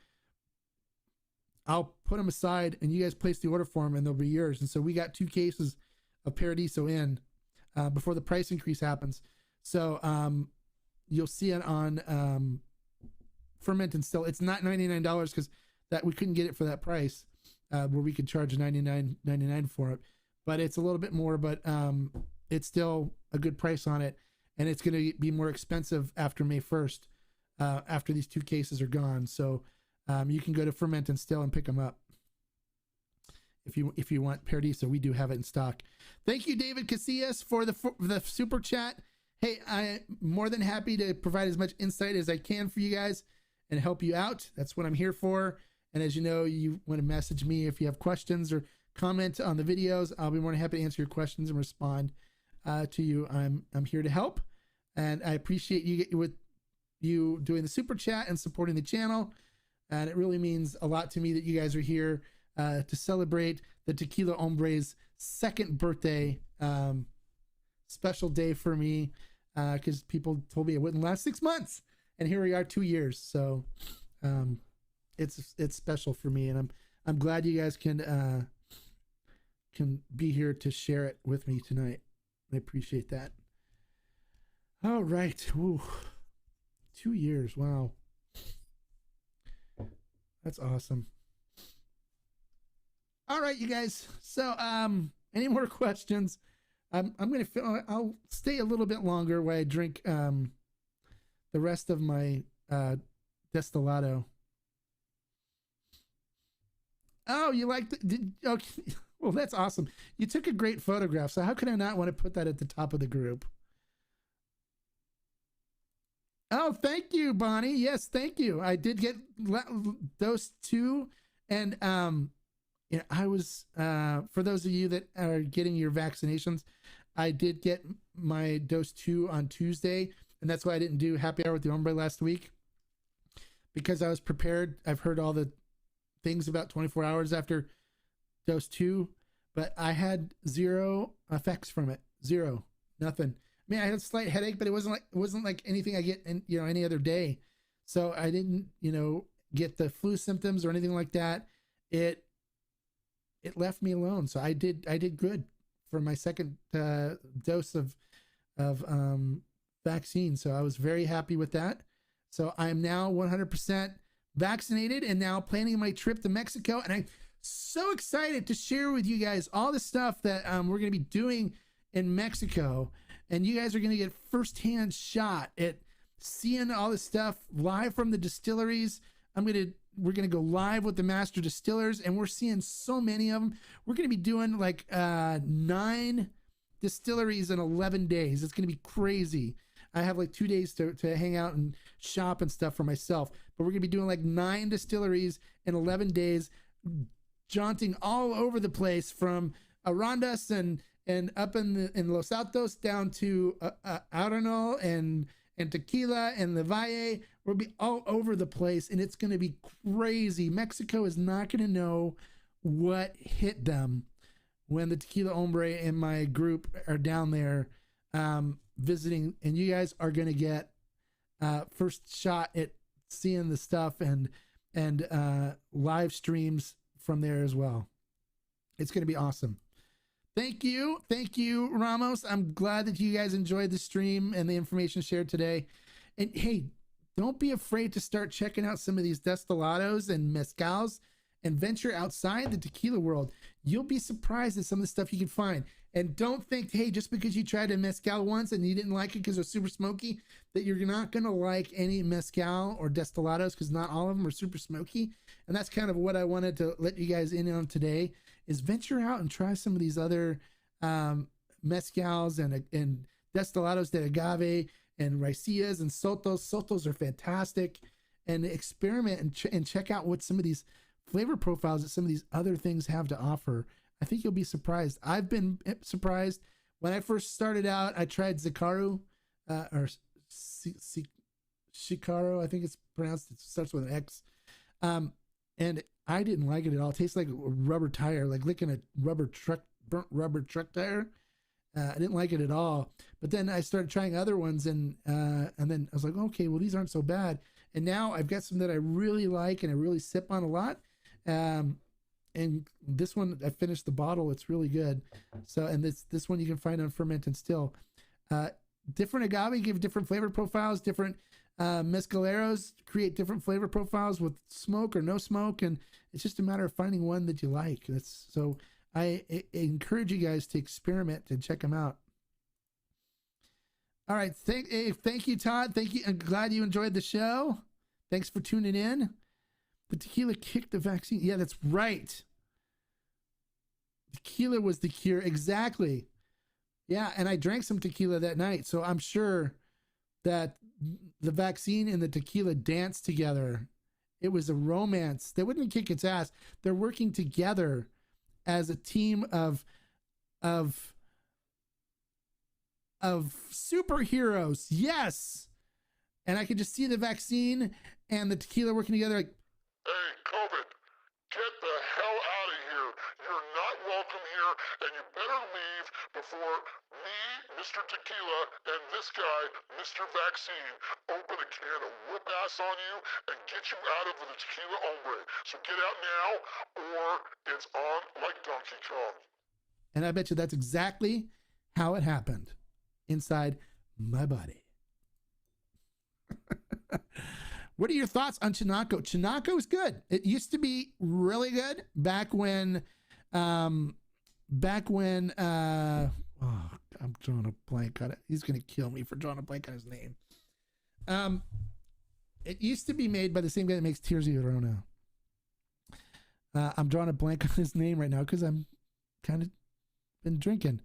I'll put them aside, and you guys place the order for them, and they'll be yours. And so we got 2 cases of Paradiso in before the price increase happens. So you'll see it on Ferment and Still. It's not $99 because that we couldn't get it for that price where we could charge $99.99 for it. But it's a little bit more, but it's still a good price on it, and it's going to be more expensive after May 1st, after these 2 cases are gone. So you can go to Ferment and Still and pick them up if you want Paradiso. We do have it in stock. Thank you, David Casillas, for the super chat. Hey, I'm more than happy to provide as much insight as I can for you guys and help you out. That's what I'm here for. And as you know, you want to message me if you have questions or comment on the videos. I'll be more than happy to answer your questions and respond to you. I'm here to help, and I appreciate you doing the super chat and supporting the channel. And it really means a lot to me that you guys are here to celebrate the Tequila Hombre's 2nd birthday. Special day for me because people told me it wouldn't last 6 months, and here we are 2 years. So it's special for me, and I'm glad you guys can be here to share it with me tonight. I appreciate that. All right. Ooh, 2 years. Wow. That's awesome. All right, you guys. So, any more questions? I'll stay a little bit longer while I drink the rest of my Destilado. Oh, you liked it? Okay. Well, that's awesome. You took a great photograph, so how could I not want to put that at the top of the group? Oh, thank you, Bonnie. Yes, thank you. I did get dose 2, and I was for those of you that are getting your vaccinations, I did get my dose 2 on Tuesday, and that's why I didn't do happy hour with the Hombre last week, because I was prepared. I've heard all the things about 24 hours after dose 2, but I had 0 effects from it. 0, nothing. I mean, I had a slight headache, but it wasn't like anything I get in, any other day. So I didn't, get the flu symptoms or anything like that. It left me alone. So I did good for my 2nd dose of vaccine. So I was very happy with that. So I'm now 100% vaccinated and now planning my trip to Mexico. And I'm so excited to share with you guys all the stuff that we're going to be doing in Mexico. And you guys are going to get firsthand shot at seeing all this stuff live from the distilleries. I'm going to we're going to go live with the master distillers, and we're seeing so many of them. We're going to be doing like 9 distilleries in 11 days. It's going to be crazy. I have like 2 days to hang out and shop and stuff for myself, but we're going to be doing like 9 distilleries in 11 days, jaunting all over the place from Arandas and up in Los Altos down to Artanam and Tequila and the Valle. We'll be all over the place, and it's going to be crazy. Mexico is not going to know what hit them when the Tequila Hombre and my group are down there visiting, and you guys are going to get first shot at seeing the stuff and live streams from there as well. It's going to be awesome. Thank you, Ramos. I'm glad that you guys enjoyed the stream and the information shared today. And hey, don't be afraid to start checking out some of these destillados and mezcals and venture outside the tequila world. You'll be surprised at some of the stuff you can find. And don't think, hey, just because you tried a mezcal once and you didn't like it because it was super smoky, that you're not going to like any mezcal or destillados, because not all of them are super smoky. And that's kind of what I wanted to let you guys in on today, is venture out and try some of these other mezcals and destillados de agave and Raycias and Sotos. Sotos are fantastic. And experiment and check out what some of these flavor profiles that some of these other things have to offer. I think you'll be surprised. I've been surprised. When I first started out, I tried Zikaru, or Shikaru, I think it's pronounced. It starts with an X. And I didn't like it at all. It tastes like a rubber tire, like licking a burnt rubber truck tire. I didn't like it at all. But then I started trying other ones, and then I was like, okay, well, these aren't so bad. And now I've got some that I really like and I really sip on a lot. And this one, I finished the bottle. It's really good. So, and this one you can find on Ferment and Still. Different agave give different flavor profiles. Different mezcaleros create different flavor profiles with smoke or no smoke, and it's just a matter of finding one that you like. So I encourage you guys to experiment and check them out. All right, thank you, Todd. Thank you. I'm glad you enjoyed the show. Thanks for tuning in. The tequila kicked the vaccine. Yeah, that's right. Tequila was the cure. Exactly. Yeah, and I drank some tequila that night, so I'm sure that the vaccine and the tequila danced together. It was a romance. They wouldn't kick its ass. They're working together as a team of superheroes. Yes. And I could just see the vaccine and the tequila working together like, hey, COVID, get the hell out of here. You're not welcome here, and you better leave before me, Mr. Tequila, and this guy, Mr. Vaccine, open a can of whip ass on you and get you out of the Tequila Hombre. So get out now, or it's on like Donkey Kong. And I bet you that's exactly how it happened inside my body. What are your thoughts on Chanako? Chanako is good. It used to be really good back when I'm drawing a blank on it. He's going to kill me for drawing a blank on his name. It used to be made by the same guy that makes Tears of Verona. I'm drawing a blank on his name right now because I'm kind of been drinking.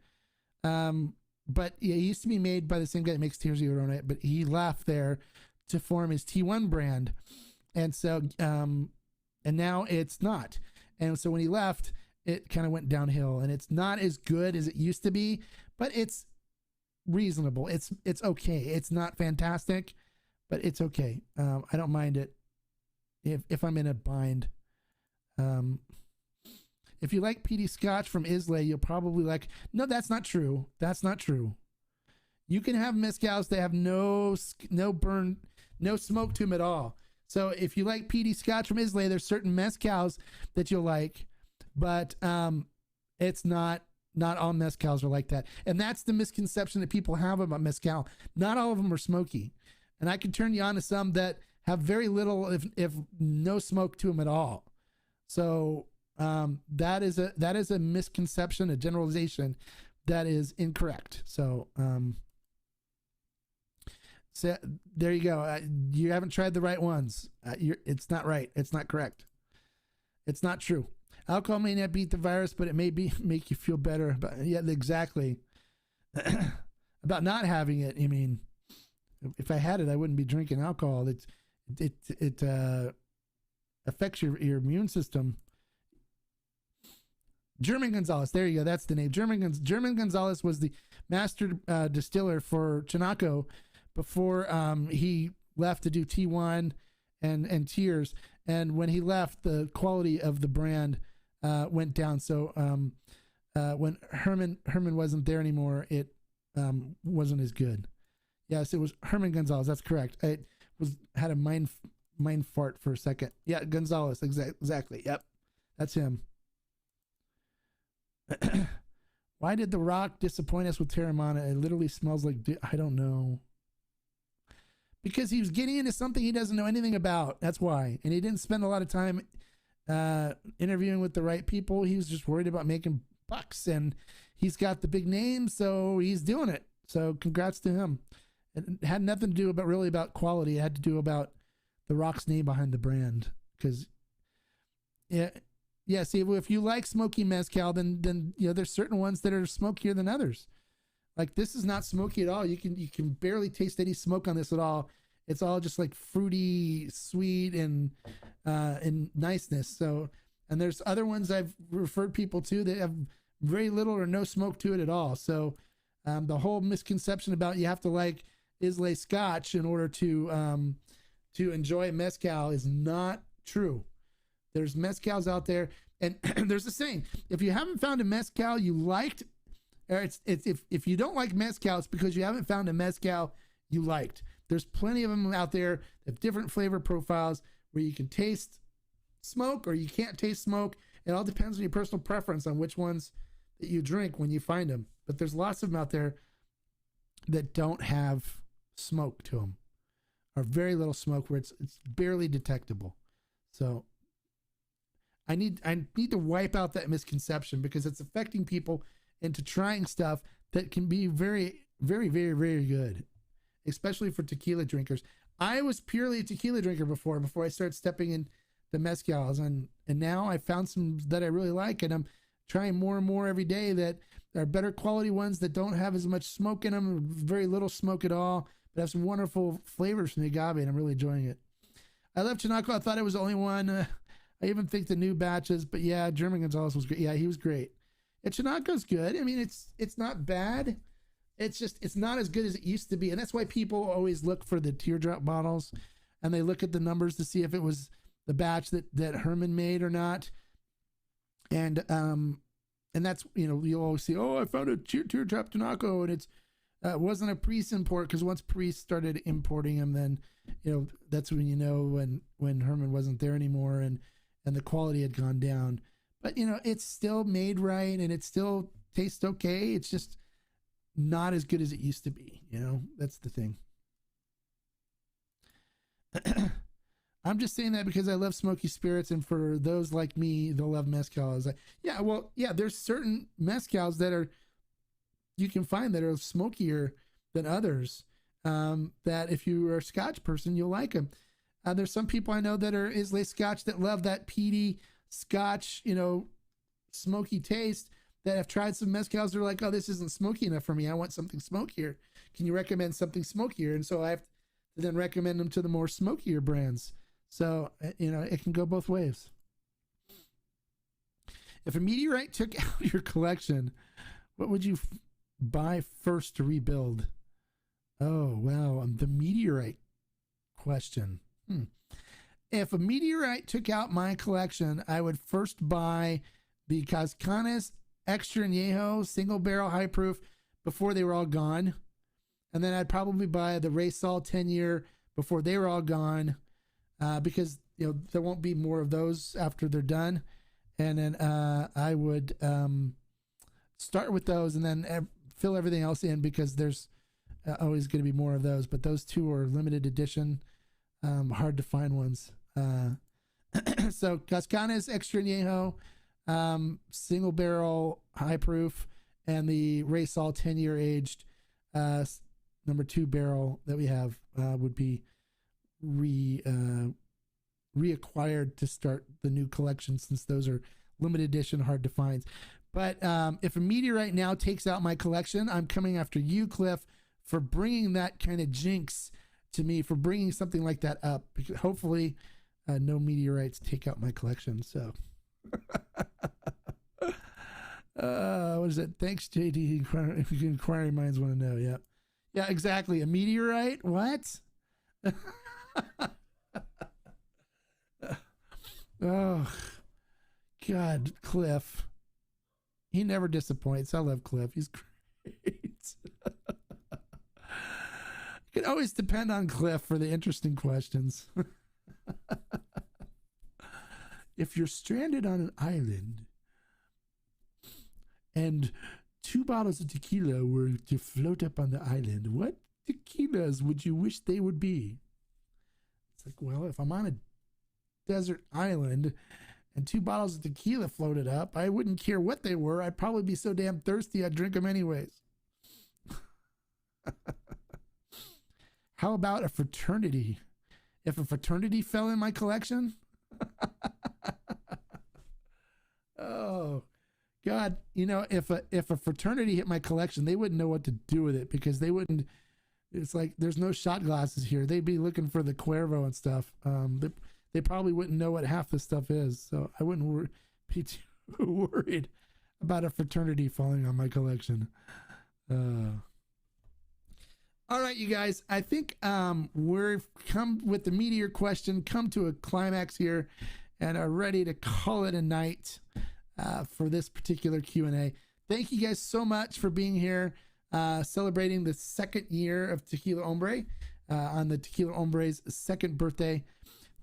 But yeah, he used to be made by the same guy that makes Tears of Verona, but he left there to form his T1 brand. And so, and now it's not. And so when he left, it kind of went downhill, and it's not as good as it used to be, but it's reasonable. It's okay. It's not fantastic, but it's okay. I don't mind it if I'm in a bind. If you like peaty Scotch from Islay, you'll probably like, no, that's not true. That's not true. You can have mezcals that have no burn, no smoke to them at all. So if you like peaty Scotch from Islay, there's certain mezcals that you'll like, but it's not all mezcals are like that. And that's the misconception that people have about mezcal. Not all of them are smoky. And I can turn you on to some that have very little, if no smoke to them at all. So that is a misconception, a generalization that is incorrect. So So there you go. You haven't tried the right ones. It's not right. It's not correct. It's not true. Alcohol may not beat the virus, but it may make you feel better. But yeah, exactly. About not having it. I mean, if I had it, I wouldn't be drinking alcohol. It affects your immune system. German Gonzalez. There you go. That's the name. German Gonzalez was the master distiller for Chanako before he left to do T1 and Tears. And when he left, the quality of the brand went down. So when Herman wasn't there anymore, it wasn't as good. Yes, it was Herman Gonzalez. That's correct. I had a mind fart for a second. Yeah, Gonzalez. Exactly. Yep, that's him. Why did The Rock disappoint us with Terramana? It literally smells like I don't know. Because he was getting into something he doesn't know anything about. That's why. And he didn't spend a lot of time interviewing with the right people. He was just worried about making bucks. And he's got the big name, so he's doing it. So congrats to him. It had nothing to do about quality. It had to do about The Rock's name behind the brand. Because yeah, see, if you like smoky mezcal, then there's certain ones that are smokier than others. Like this is not smoky at all. You can barely taste any smoke on this at all. It's all just like fruity, sweet, and niceness. So, and there's other ones I've referred people to that have very little or no smoke to it at all. So, the whole misconception about you have to like Islay Scotch in order to enjoy mezcal is not true. There's mezcals out there, and there's a saying: if you haven't found a mezcal you liked, or if you don't like mezcal, it's because you haven't found a mezcal you liked. There's plenty of them out there that have different flavor profiles where you can taste smoke or you can't taste smoke. It all depends on your personal preference on which ones that you drink when you find them. But there's lots of them out there that don't have smoke to them, or very little smoke where it's barely detectable. So I need to wipe out that misconception because it's affecting people into trying stuff that can be very, very, very, very good, especially for tequila drinkers. I was purely a tequila drinker before I started stepping into mezcals, and now I found some that I really like, and I'm trying more and more every day that are better quality ones that don't have as much smoke in them, very little smoke at all, but have some wonderful flavors from the agave, and I'm really enjoying it. I love Chanako. I thought it was the only one. I even think the new batches, but yeah, German Gonzalez was great. Yeah, he was great. And Chanako's good. I mean, it's not bad. It's not as good as it used to be. And that's why people always look for the teardrop bottles, and they look at the numbers to see if it was the batch that Herman made or not. And that's, you'll always see, oh, I found a teardrop Tanaka, and it wasn't a Priest import, because once Priest started importing them, then, that's when when Herman wasn't there anymore and the quality had gone down. But, it's still made right, and it still tastes okay. It's just not as good as it used to be. That's the thing. I'm just saying that because I love smoky spirits, and for those like me, they'll love mezcal. I was like, there's certain mezcals that you can find that are smokier than others, that if you are a Scotch person, you'll like them. There's some people I know that are Islay Scotch that love that peaty Scotch, smoky taste, that have tried some mezcals. They're like, oh, this isn't smoky enough for me. I want something smokier. Can you recommend something smokier? And so I have to then recommend them to the more smokier brands. So, it can go both ways. If a meteorite took out your collection, what would you buy first to rebuild? Oh, wow. The meteorite question. If a meteorite took out my collection, I would first buy the Cascanes Extra Añejo single barrel high proof before they were all gone. And then I'd probably buy the Raycia 10-year before they were all gone, because there won't be more of those after they're done. And then I would start with those and then fill everything else in, because there's always going to be more of those. But those two are limited edition, hard to find ones. So Cascanes Extra Añejo, single barrel high proof, and the Raycia 10-year aged number 2 barrel that we have. would be reacquired to start the new collection, since those are limited edition, hard to find. But if a meteorite now takes out my collection, I'm coming after you, Cliff, for bringing that kind of jinx to me, for bringing something like that up. Because hopefully no meteorites take out my collection. So what is it? Thanks, JD. Inquiring minds want to know. Yeah, exactly. A meteorite? What? Oh God, Cliff. He never disappoints. I love Cliff. He's great. You can always depend on Cliff for the interesting questions. If you're stranded on an island and 2 bottles of tequila were to float up on the island, what tequilas would you wish they would be? It's like, well, if I'm on a desert island and 2 bottles of tequila floated up, I wouldn't care what they were. I'd probably be so damn thirsty I'd drink them anyways. How about a fraternity? If a fraternity fell in my collection? Oh God, if a fraternity hit my collection, they wouldn't know what to do with it, because they wouldn't. It's like there's no shot glasses here. They'd be looking for the Cuervo and stuff. They probably wouldn't know what half the stuff is, so I wouldn't be too worried about a fraternity falling on my collection. All right, you guys, I think we've come with the meteor question, come to a climax here, and are ready to call it a night for this particular Q&A. Thank you guys so much for being here, celebrating the 2nd year of Tequila Hombre on the Tequila Hombre's 2nd birthday.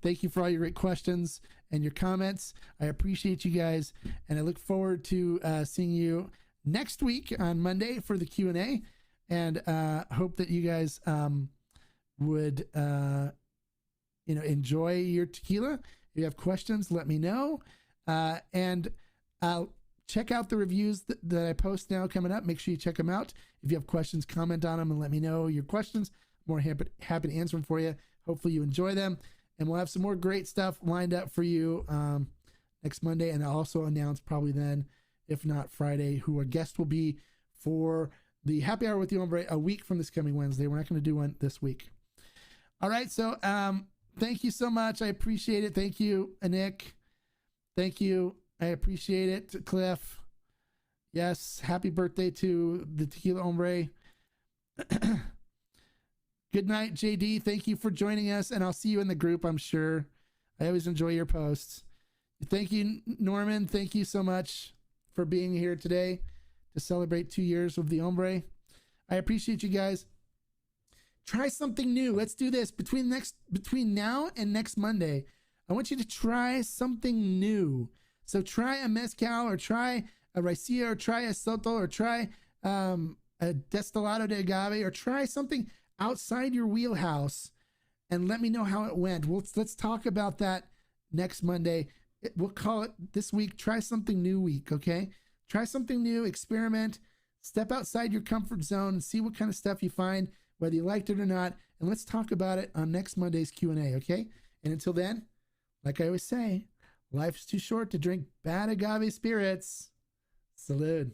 Thank you for all your great questions and your comments. I appreciate you guys, and I look forward to seeing you next week on Monday for the Q&A, and hope that you guys would enjoy your tequila. If you have questions, let me know, and check out the reviews that I post now coming up. Make sure you check them out. If you have questions, comment on them and let me know your questions. More happy to answer them for you. Hopefully you enjoy them. And we'll have some more great stuff lined up for you next Monday. And I'll also announce probably then, if not Friday, who our guest will be for the Happy Hour with the Hombre a week from this coming Wednesday. We're not going to do one this week. All right. So thank you so much. I appreciate it. Thank you, Nick. Thank you. I appreciate it, Cliff. Yes. Happy birthday to the Tequila Hombre. Good night, JD. Thank you for joining us, and I'll see you in the group, I'm sure. I always enjoy your posts. Thank you, Norman. Thank you so much for being here today to celebrate 2 years of the Hombre. I appreciate you guys. Try something new. Let's do this between now and next Monday. I want you to try something new. So try a mezcal, or try a Raycia, or try a Soto, or try a Destilado de Agave, or try something outside your wheelhouse, and let me know how it went. Let's talk about that next Monday. We'll call it this week, Try Something New Week, okay? Try something new, experiment, step outside your comfort zone, and see what kind of stuff you find, whether you liked it or not, and let's talk about it on next Monday's Q&A, okay? And until then, like I always say, life's too short to drink bad agave spirits. Salud.